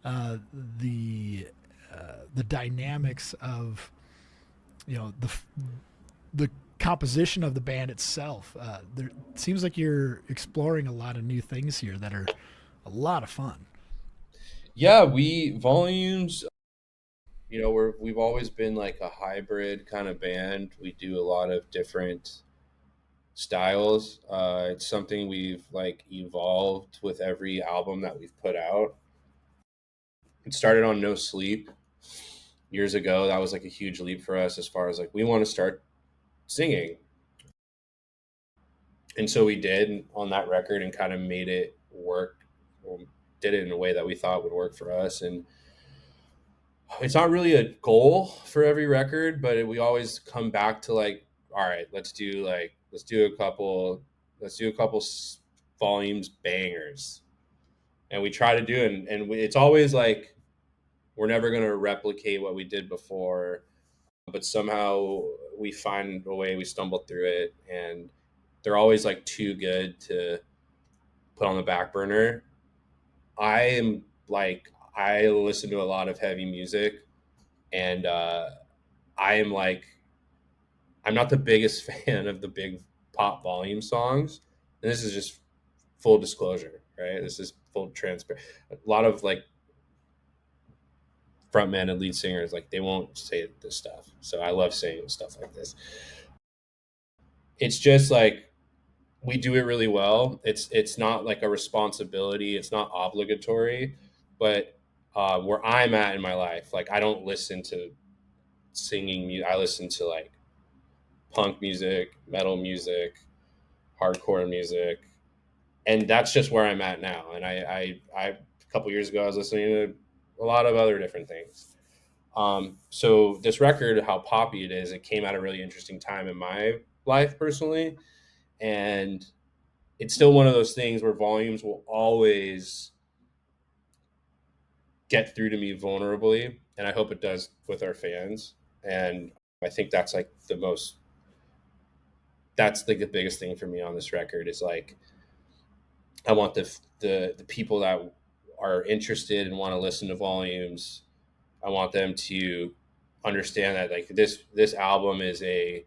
S3: uh, the the dynamics of the composition of the band itself? There it seems like you're exploring a lot of new things here that are a lot of fun.
S2: Yeah, we volumes, we've always been like a hybrid kind of band. We do a lot of different styles. It's something we've like evolved with every album that we've put out. It started on No Sleep years ago. That was like a huge leap for us as far as like we want to start singing. And so we did on that record and kind of made it work, or did it in a way that we thought would work for us. And it's not really a goal for every record, but we always come back to like, all right, let's do a couple volumes bangers, and we try to do it, it's always like we're never going to replicate what we did before, but somehow we find a way, we stumble through it, and they're always like too good to put on the back burner. I am like, I listen to a lot of heavy music, and I am like, I'm not the biggest fan of the big pop volume songs. And this is just full disclosure, right? This is full transparent. A lot of like frontmen and lead singers, like they won't say this stuff. So I love saying stuff like this. It's just like we do it really well. It's not like a responsibility. It's not obligatory, but where I'm at in my life, like I don't listen to singing music. I listen to like punk music, metal music, hardcore music, and that's just where I'm at now. And I a couple years ago, I was listening to a lot of other different things. So this record, how poppy it is, it came at a really interesting time in my life personally, and it's still one of those things where volumes will always get through to me vulnerably, and I hope it does with our fans. And I think that's like that's like the biggest thing for me on this record is like I want the people that are interested and want to listen to volumes. I want them to understand that like this album is a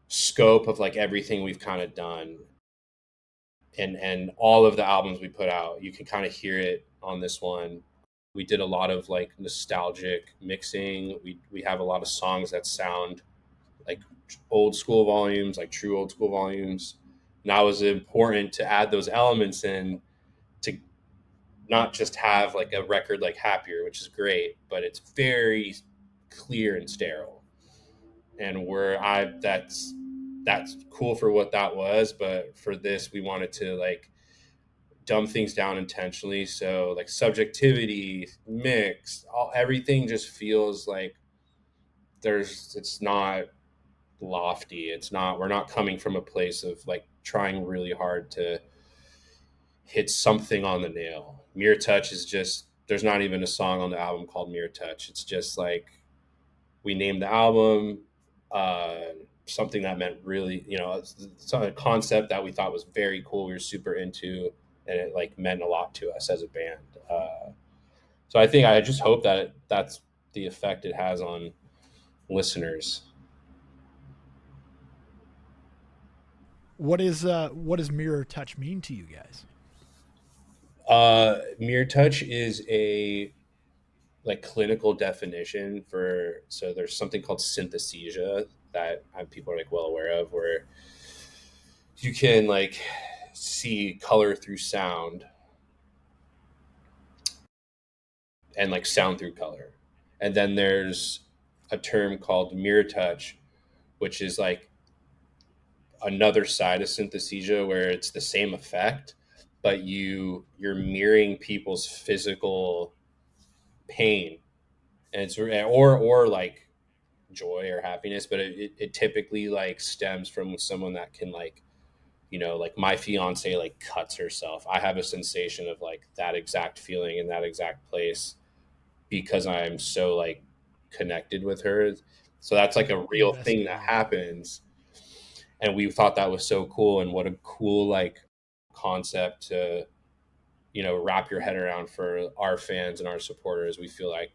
S2: scope of like everything we've kind of done, and all of the albums we put out. You can kind of hear it on this one. We did a lot of like nostalgic mixing. We have a lot of songs that sound like old school volumes, like true old school volumes. Now it was important to add those elements in to not just have like a record like Happier, which is great, but it's very clear and sterile. And that's cool for what that was, but for this we wanted to like dumb things down intentionally. So like subjectivity, mix, everything just feels like it's not lofty. It's not, we're not coming from a place of like trying really hard to hit something on the nail. Mirror Touch is just, there's not even a song on the album called Mirror Touch. It's just like we named the album uh, something that meant really, it's a concept that we thought was very cool. We were super into, and it like meant a lot to us as a band. So I just hope that that's the effect it has on listeners.
S3: What does mirror touch mean to you guys?
S2: Mirror touch is a like clinical definition for, so there's something called synesthesia that people are like well aware of, where you can like see color through sound and like sound through color. And then there's a term called mirror touch, which is like another side of synesthesia where it's the same effect, but you're mirroring people's physical pain, and it's or like joy or happiness, but it typically like stems from someone that can like, you know, like my fiance like cuts herself. I have a sensation of like that exact feeling in that exact place because I'm so like connected with her. So that's like a real thing
S3: Invested,
S2: that
S3: yeah.
S2: happens. And we thought that was so cool, and what a cool like concept to, you know, wrap your head around for our fans and our supporters. We feel like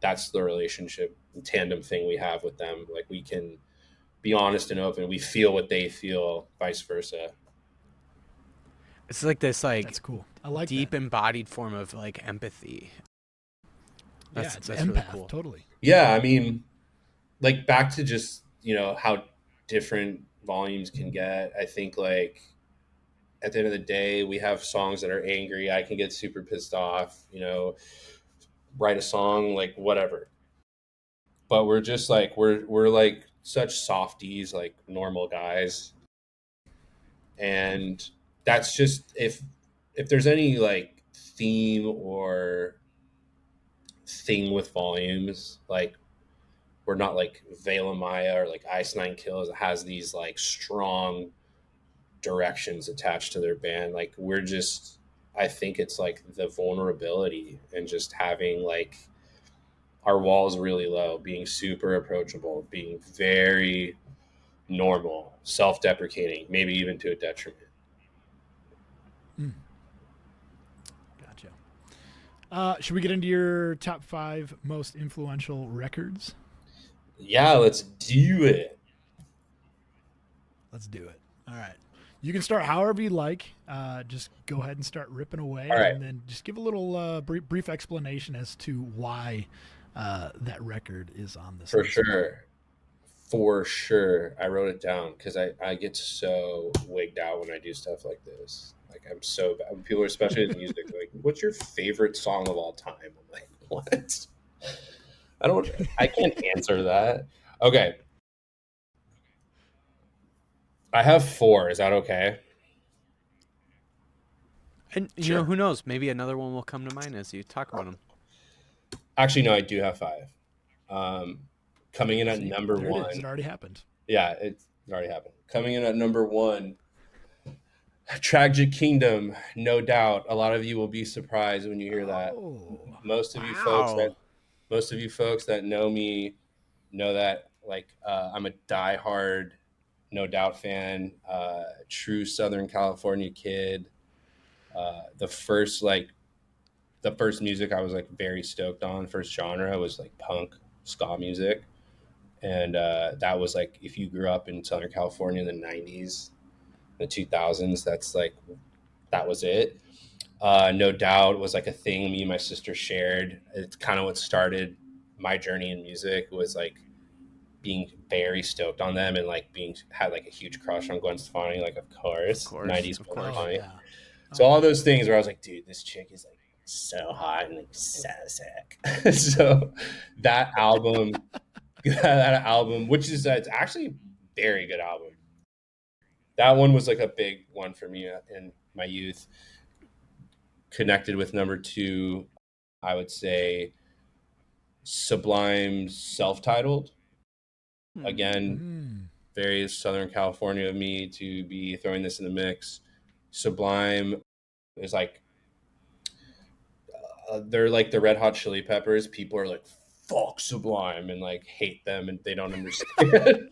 S2: that's the relationship tandem thing we have with them. Like we can be honest and open. We feel what they feel, vice versa.
S1: It's like this
S3: That's
S1: like
S3: cool. I like
S1: deep
S3: that.
S1: embodied form of like empathy.
S3: Yeah, it's
S1: That's really
S3: empath,
S1: cool.
S3: totally.
S2: Yeah, I mean, like back to just, you know, how different volumes can get. I think like at the end of the day, we have songs that are angry. I can get super pissed off, you know, write a song like whatever. But we're just like we're like such softies, like normal guys. And that's just if there's any like theme or thing with volumes, like we're not like Veil of Maya or like Ice Nine Kills. It has these like strong directions attached to their band. Like we're just, I think it's like the vulnerability and just having like our walls really low, being super approachable, being very normal, self-deprecating, maybe even to a detriment.
S3: Mm, gotcha. Should we get into your top 5 most influential records?
S2: Yeah, let's do it.
S3: Let's do it. All right. You can start however you like. Just go ahead and start ripping
S2: All
S3: away,
S2: right,
S3: and then just give a little brief explanation as to why that record is on this
S2: for
S3: list.
S2: sure. For sure. I wrote it down because I get so wigged out when I do stuff like this. Like I'm so bad. People, especially in music, like, what's your favorite song of all time? I'm like, what? I can't answer that. Okay. I have four. Is that okay?
S1: And you know,
S3: Sure.
S1: who knows? Maybe another one will come to mind as you talk about them.
S2: Actually, no, I do have five. Um, coming in at
S3: See,
S2: number
S3: there it is.
S2: one.
S3: It already happened.
S2: Yeah, it already happened. Coming in at number one, Tragic Kingdom, no doubt. A lot of you will be surprised when you hear that.
S3: Oh,
S2: Most of you folks that
S1: Wow.
S2: most of you folks that know me know that like I'm a diehard No Doubt fan, true Southern California kid. The first like the first music I was like very stoked on, first genre was like punk ska music, and that was like if you grew up in Southern California in the '90s, the 2000s, that's like that was it. No Doubt was like a thing me and my sister shared. It's kind of what started my journey in music was like being very stoked on them and like being had like a huge crush on Gwen Stefani, like of
S1: Of
S2: course,
S1: course.
S2: 90s
S1: Of
S2: Gwen
S3: oh
S1: course.
S2: Stefani.
S3: yeah.
S2: So
S3: Oh
S2: all
S3: yeah.
S2: those things where I was like, dude, this chick is like so hot and like so sick. So that album, that album, which is it's actually a very good album. That one was like a big one for me in my youth. Connected with number two, I would say Sublime self-titled. Again,
S3: Mm.
S2: very Southern California of me to be throwing this in the mix. Sublime is like they're like the Red Hot Chili Peppers. People are like fuck Sublime and like hate them and they don't understand.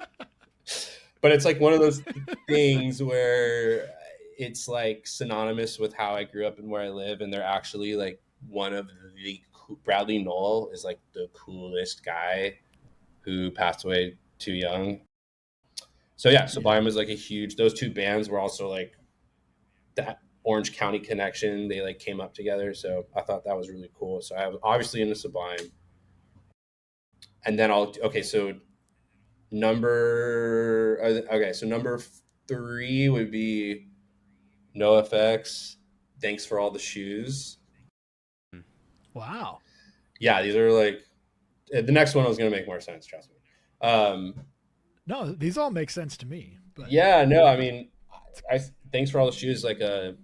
S2: But it's like one of those things where it's like synonymous with how I grew up and where I live, and they're actually like one of the Bradley Knoll is like the coolest guy who passed away too young. So yeah,
S3: Yeah.
S2: Sublime was like a huge. Those two bands were also like that Orange County connection. They like came up together, so I thought that was really cool. So I was obviously into Sublime, and then I'll okay. So number three would be NoFX, Thanks for All the Shoes.
S3: Wow.
S2: Yeah, these are like, the next one was going to make more sense, trust me.
S3: No, these all make sense to me. But
S2: Yeah, no, I mean, Thanks for All the Shoes, like that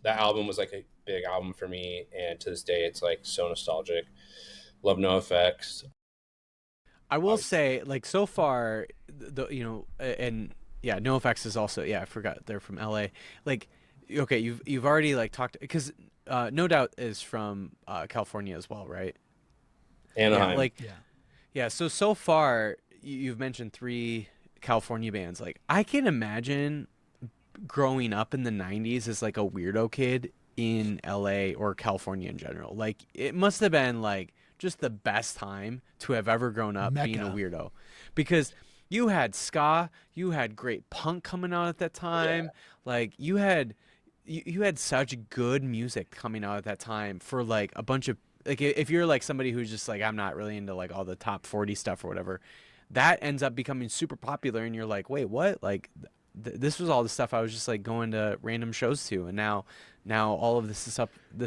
S2: album was like a big album for me, and to this day, it's like so nostalgic. Love NoFX.
S1: I will say, like, so far, and yeah, NoFX is also, yeah, I forgot they're from LA. Like, okay, you've already like talked, because No Doubt is from California as well, right? Yeah,
S2: Anaheim.
S1: like,
S3: yeah,
S1: yeah. So far, you've mentioned three California bands. Like, I can imagine growing up in the '90s as like a weirdo kid in LA or California in general. Like, it must have been like just the best time to have ever grown up being a
S3: Mecca.
S1: weirdo, because you had ska, you had great punk coming out at that
S2: Yeah.
S1: time. Like, you had such good music coming out at that time for like a bunch of, like, if you're like somebody who's just like, I'm not really into like all the top 40 stuff or whatever, that ends up becoming super popular, and you're like, wait, what? Like, this was all the stuff I was just like going to random shows to, and now all of this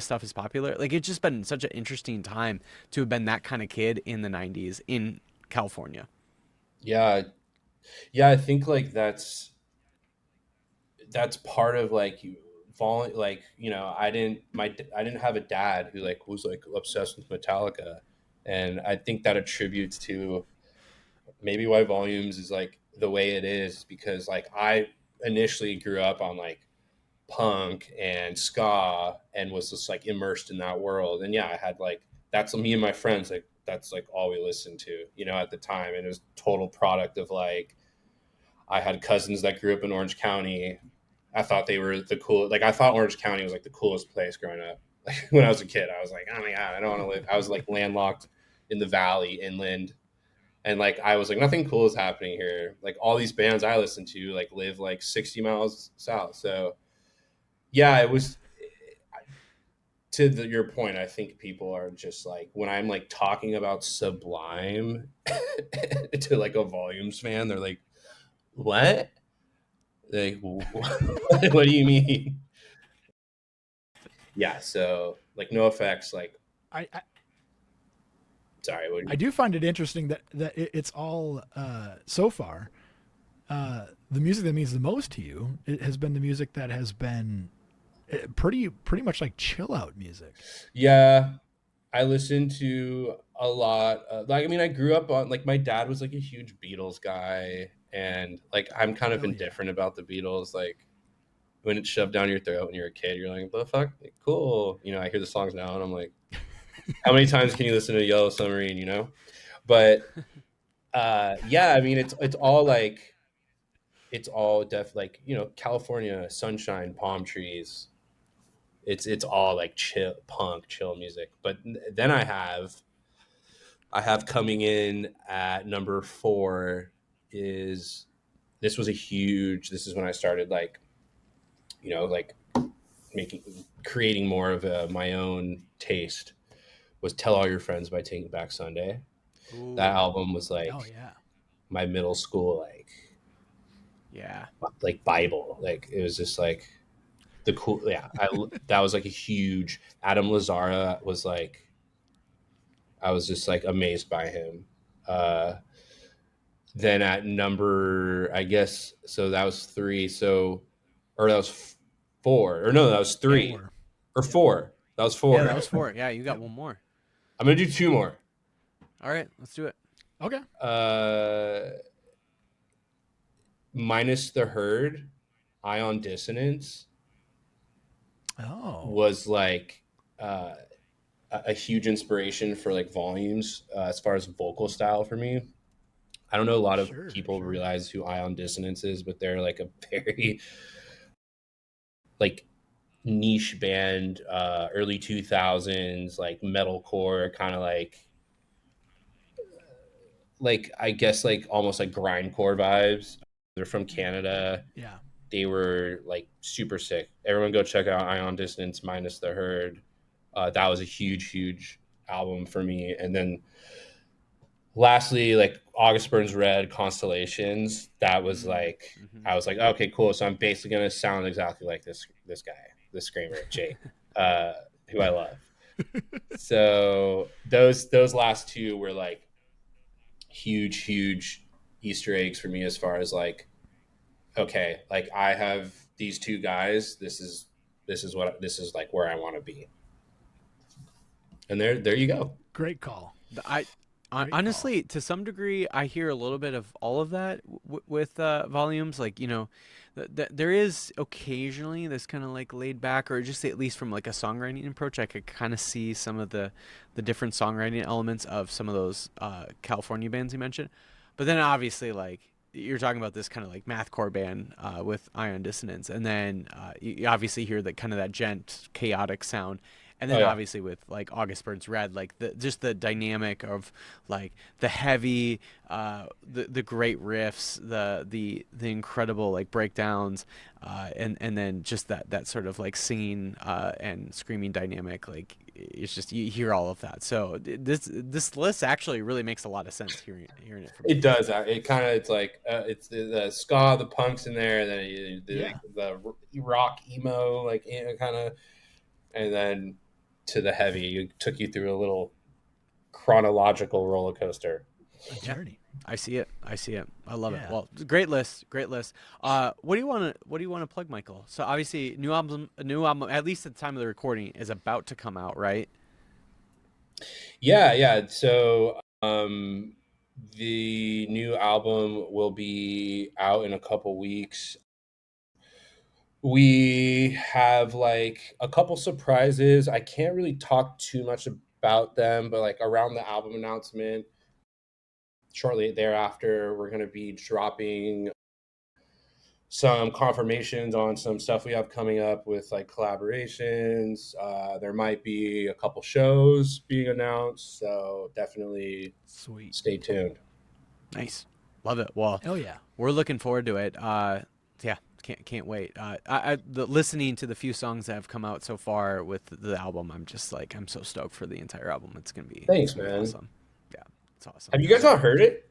S1: stuff is popular. Like, it's just been such an interesting time to have been that kind of kid in the '90s in California.
S2: Yeah. Yeah, I think like that's part of like like, I didn't have a dad who like was like obsessed with Metallica, and I think that attributes to maybe why Volumes is like the way it is, because like I initially grew up on like punk and ska and was just like immersed in that world. And yeah, I had like, that's me and my friends, like that's like all we listened to, at the time. And it was total product of like, I had cousins that grew up in Orange County. I thought they were the cool, like I thought Orange County was like the coolest place growing up. Like when I was a kid, I was like, oh my God, I don't want to live. I was like landlocked in the valley inland, and like I was like, nothing cool is happening here. Like all these bands I listen to like live like 60 miles south. So yeah, it was, your point. I think people are just like, when I'm like talking about Sublime to like a Volumes fan, they're like, what? Like, what do you mean? Yeah, so like no effects, like,
S3: I, I
S2: sorry, what do
S3: I
S2: you,
S3: do find it interesting that it's all so far the music that means the most to you. It has been the music that has been pretty much like chill out music.
S2: yeah, I listened to a lot. Like, I mean, I grew up on, like, my dad was like a huge Beatles guy, and like I'm kind of
S3: Hell yeah.
S2: indifferent about the Beatles. Like when it's shoved down your throat when you're a kid, you're like, the fuck, like, cool. I hear the songs now, and I'm like, how many times can you listen to Yellow Submarine? But yeah, I mean, it's all like, it's all like, California sunshine, palm trees. It's all like chill punk, chill music. But then I have coming in at number four is, this is when I started like, like creating more of my own taste, was Tell All Your Friends by Taking Back Sunday. That
S1: Ooh,
S2: album was
S3: Oh
S2: like
S3: yeah.
S2: my middle school,
S1: yeah.
S2: like Bible. Like it was just like the cool, yeah. That was like a huge, Adam Lazara was like, I was just like amazed by him. Uh, then at number, I guess, so that was three. So, or that was four, or no, that was
S1: Yep.
S2: three,
S3: Four.
S2: or
S3: Yep.
S2: four. That was
S1: Yeah,
S2: four.
S1: that was four. Yeah, you got
S3: Yep.
S1: one more.
S2: I'm gonna do two more.
S1: All right, let's do it.
S3: Okay.
S2: Uh, Minus the Herd, Ion Dissonance
S3: Oh.
S2: was like uh, a huge inspiration for like Volumes, as far as vocal style for me. I don't know a lot of
S3: Sure.
S2: people
S3: Sure.
S2: realize who Ion Dissonance is, but they're like a very like niche band, early 2000s, like metalcore, kind of like I guess like almost like grindcore vibes. They're from Canada.
S3: Yeah.
S2: They were like super sick. Everyone go check out Ion Dissonance, Minus the Herd. That was a huge album for me. And then lastly, like August Burns Red Constellations. That was like,
S1: Mm-hmm.
S2: I was like, okay, cool. So I'm basically gonna sound exactly like this guy, this screamer, Jake, uh, who I love. So those last two were like huge Easter eggs for me as far as like, okay, like I have these two guys. This is like where I want to be. And there you go.
S3: Great call.
S1: I
S3: Great call.
S1: honestly, to some degree, I hear a little bit of all of that with volumes. Like, you know, there is occasionally this kind of like laid back, or just at least from like a songwriting approach, I could kind of see some of the different songwriting elements of some of those California bands you mentioned. But then obviously, like, you're talking about this kind of like mathcore band with Ion Dissonance, and then you obviously hear that kind of that gent chaotic sound. And
S2: Oh
S1: then
S2: yeah.
S1: obviously with like August Burns Red, like just the dynamic of like the heavy, the great riffs, the incredible like breakdowns, and then just that sort of like singing and screaming dynamic. Like it's just, you hear all of that. So this list actually really makes a lot of sense hearing it from
S2: It
S1: you.
S2: does. It kind of, it's like it's the ska, the punks in there, and then
S3: Yeah.
S2: the rock emo, like, you know, kind of, and then to the heavy. You took you through a little chronological roller coaster.
S3: A
S1: Yeah.
S3: journey.
S1: I see it. I see it. I love it.
S3: Yeah.
S1: Well, great list. Great list. What do you want to plug, Michael? So obviously, a new album, at least at the time of the recording, is about to come out, right?
S2: Yeah. So the new album will be out in a couple weeks. We have like a couple surprises. I can't really talk too much about them, but like around the album announcement, shortly thereafter, we're going to be dropping some confirmations on some stuff we have coming up with like collaborations. There might be a couple shows being announced, so definitely
S3: Sweet.
S2: stay tuned.
S1: Nice. Love it. Well,
S3: Oh yeah.
S1: we're looking forward to it. Yeah, can't wait. Listening to the few songs that have come out so far with the album, I'm just like, I'm so stoked for the entire album. It's
S2: Thanks,
S1: gonna be
S2: man.
S1: awesome. Yeah, it's awesome.
S2: Have you guys not heard it?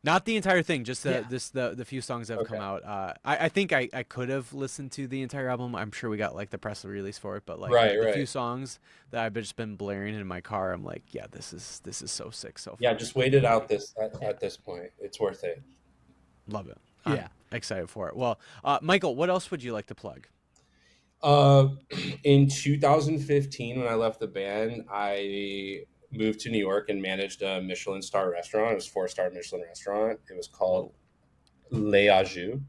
S1: Not the entire thing, just
S3: Yeah.
S1: the few songs that have come
S2: Okay.
S1: out. I think I could have listened to the entire album. I'm sure we got like the press release for it, but like the few
S2: Right.
S1: songs that I've just been blaring in my car, I'm like, yeah, this is so sick so
S2: Yeah,
S1: far.
S2: just wait it
S1: Can't
S2: out
S1: wait.
S2: at this point. It's worth it.
S1: Love it.
S3: Yeah.
S1: I'm excited for it. Well, Michael, what else would you like to plug?
S2: Uh, in 2015, when I left the band, I moved to New York and managed a Michelin star restaurant. It was 4-star Michelin restaurant. It was called
S1: Whoa.
S2: Les Ajou.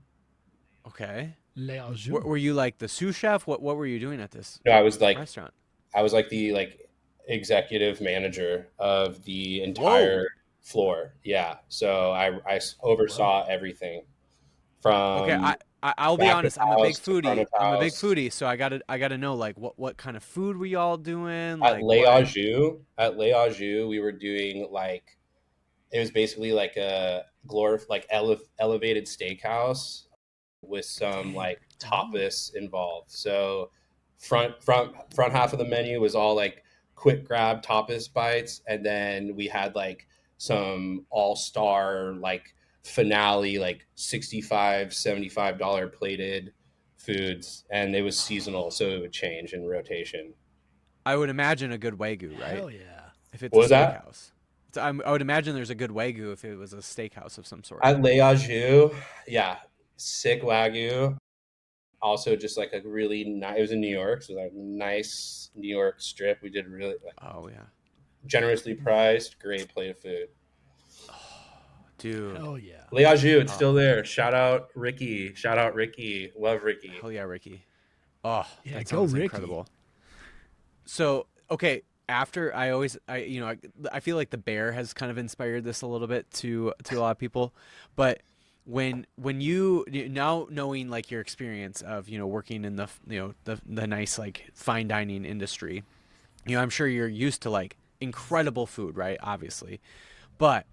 S1: Okay.
S3: Les
S1: Were you like the sous chef? What were you doing at this
S2: No,
S1: restaurant?
S2: I was like the like executive manager of the
S1: Whoa.
S2: entire floor. Yeah, so I
S3: Whoa.
S2: oversaw everything
S1: Okay,
S2: from
S1: I'll be
S2: back of
S1: honest. I'm a big
S2: house to front
S1: foodie.
S2: of
S1: I'm a big
S2: house.
S1: foodie, so I gotta know like what kind of food were y'all doing?
S2: At
S1: Like
S2: Les
S1: what?
S2: Ajou, we were doing like, it was basically like a elevated steakhouse with some
S3: Dang.
S2: like
S3: Oh.
S2: tapas involved. So front half of the menu was all like quick grab tapas bites, and then we had like some all-star like finale like 65 $75 plated foods, and it was seasonal, so it would change in rotation.
S1: I would imagine a good wagyu, right?
S3: Hell yeah.
S1: If it's
S2: What
S1: a
S2: was that?
S1: steakhouse. I would imagine there's a good wagyu if it was a steakhouse of some sort.
S2: At Les Ajou, yeah, sick wagyu. Also, just like a really nice. It was in New York, so like nice New York strip. We did really like
S1: Oh yeah.
S2: generously priced, great plate of food.
S1: Dude.
S3: Hell yeah.
S2: Les Ajou, it's
S1: Oh,
S2: still there. Shout out Ricky. Shout out Ricky. Love Ricky.
S1: hell yeah, Ricky. Oh,
S3: Yeah,
S1: that
S3: go
S1: sounds
S3: Ricky.
S1: incredible. So, okay, after I feel like the bear has kind of inspired this a little bit to a lot of people, but when you now knowing like your experience of working in the nice like fine dining industry, I'm sure you're used to like incredible food, right? Obviously, but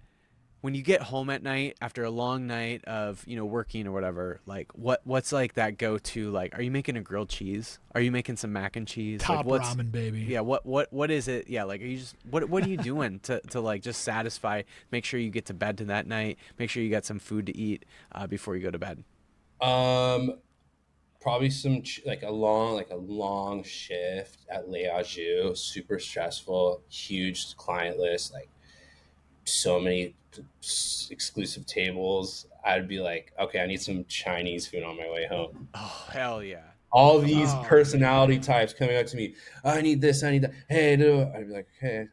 S1: when you get home at night after a long night of, you know, working or whatever, like what's like that go-to, like, are you making a grilled cheese? Are you making some mac and cheese?
S3: Top
S1: Like what's,
S3: ramen, baby.
S1: yeah, what is it? Yeah, like are you just what are you doing to like just satisfy, make sure you get to bed to that night, make sure you got some food to eat before you go to bed?
S2: Probably some like a long shift at Le Ajou, super stressful, huge client list, like so many exclusive tables. I'd be like, okay, I need some Chinese food on my way home.
S1: Oh, hell yeah.
S2: All
S1: Hell
S2: these
S1: yeah.
S3: Oh,
S2: personality types coming up to me. I need this. I need that. Hey, do. I'd be like, okay,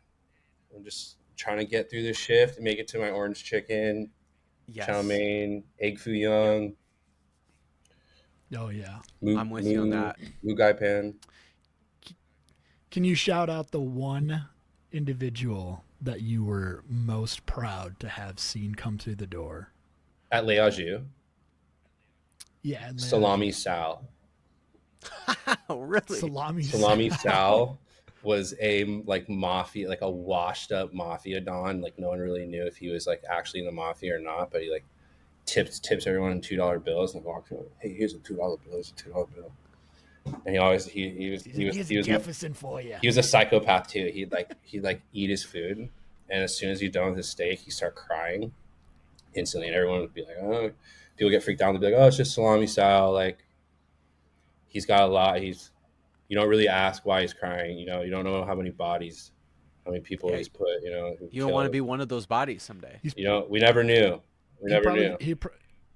S2: I'm just trying to get through this shift and make it to my orange chicken, chow
S1: Yes.
S2: mein, egg foo
S1: Yep.
S2: young,
S3: oh yeah.
S2: moo
S1: I'm with you on
S2: moo
S1: that.
S2: moo gai pan.
S3: Can you shout out the one individual that you were most proud to have seen come through the door?
S2: At Le Ajou,
S3: Yeah, and
S2: Salami Sal.
S1: Oh, really?
S2: Salami
S3: Sal.
S2: Sal was a like mafia, like a washed up mafia don. Like no one really knew if he was like actually in the mafia or not, but he like tips everyone in $2 bills and walks in. Hey, here's a $2 bill. Here's a $2 bill. And he always
S3: Here's a Jefferson for you.
S2: he was a psychopath too. He'd eat his food, and as soon as he's done with his steak, he'd start crying instantly, and everyone would be like, "Oh," people get freaked out. They'd be like, "Oh, it's just Salami Sal. Like he's got a lot. You don't really ask why he's crying. You know, you don't know how many bodies, how many people
S1: Yeah,
S2: he's put. You know, who
S1: you don't want to
S2: killed.
S1: be one of those bodies someday.
S2: You know, we never knew. We
S3: He
S2: never
S3: probably
S2: knew.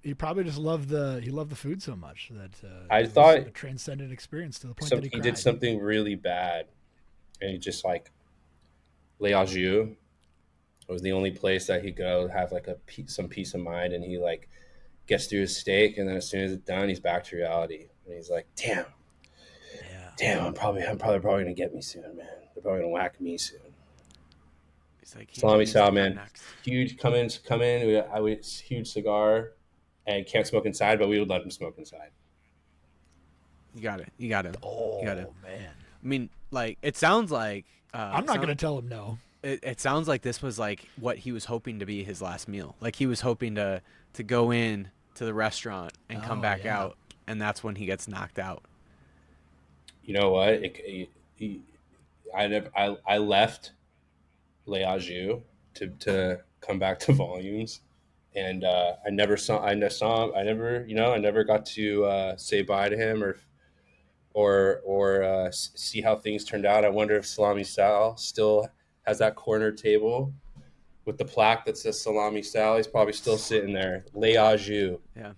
S3: he probably just loved the food so much that
S2: I
S3: it was
S2: thought
S3: a transcendent experience to the point that he
S2: he
S3: cried.
S2: did something really bad, and he just like Le Ajou was the only place that he'd go have like some peace of mind, and he like gets through his steak, and then as soon as it's done, he's back to reality, and he's like, damn, I'm probably gonna get me soon, man. They're probably gonna whack me soon.
S1: He's like,
S2: Salami Sal,
S1: I'm
S2: man,
S1: next.
S2: huge. Come in. I would huge cigar, and can't smoke inside, but we would let him smoke inside.
S1: You got it. You got it.
S3: Oh
S1: You got it.
S3: man,
S1: I mean, like it sounds like
S3: I'm not gonna tell him no.
S1: it sounds like this was like what he was hoping to be his last meal. Like he was hoping to go in to the restaurant and come back
S3: yeah.
S1: out, and that's when he gets knocked out.
S2: You know what? I left Le Ajou to come back to Volumes, and I never got to say bye to him or see how things turned out. I wonder if Salami Sal still has that corner table with the plaque that says Salami Sal. He's probably still sitting there. Le Ajou.
S1: Yeah.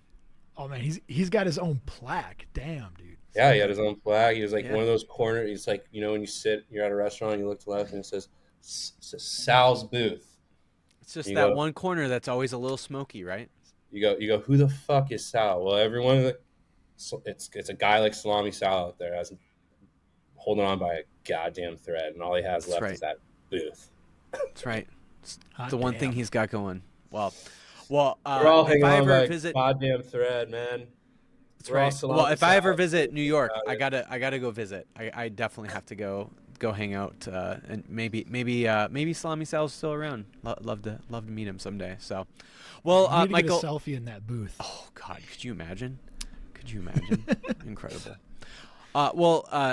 S3: Oh man, he's got his own plaque. Damn, dude.
S2: Yeah, he had his own flag. He was like
S1: Yeah.
S2: one of those corner. He's like, you know, when you're at a restaurant, and you look to the left, and it says Sal's booth.
S1: It's just
S2: You
S1: that
S2: go-
S1: one corner that's always a little smoky, right?
S2: You go. Who the fuck is Sal? Well, everyone. It's a guy like Salami Sal out there, has holding on by a goddamn thread, and all he has
S1: That's
S2: left
S1: right.
S2: is that booth.
S1: That's right. It's
S3: Hot
S1: the one
S3: damn.
S1: thing he's got going. Well,
S2: We're all
S1: if
S2: hanging
S1: I
S2: on
S1: ever
S2: by
S1: visit,
S2: a goddamn thread, man.
S1: that's
S2: We're all
S1: right.
S2: Salami
S1: Well, if I ever
S2: Sal.
S1: visit New York,
S2: About it.
S1: I gotta go visit. I definitely have to go hang out, and maybe Salami Sal's still around. Love to meet him someday. So, well,
S3: You need to
S1: Michael.
S3: get a selfie in that booth.
S1: Oh God, could you imagine? Incredible.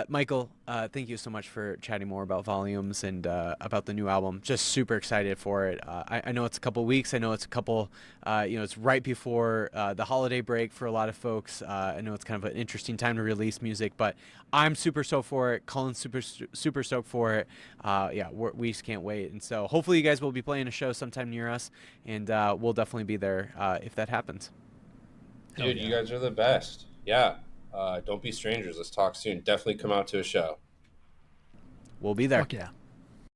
S1: Michael, thank you so much for chatting more about Volumes and about the new album. Just super excited for it. I know it's a couple weeks. I know it's a couple, it's right before the holiday break for a lot of folks. I know it's kind of an interesting time to release music, but I'm super stoked for it. Cullen's super stoked for it. We just can't wait. And so hopefully you guys will be playing a show sometime near us, and we'll definitely be there if that happens.
S2: Dude, you guys are the best. Yeah. Don't be strangers. Let's talk soon. Definitely come out to a show.
S1: We'll be there.
S3: Fuck yeah.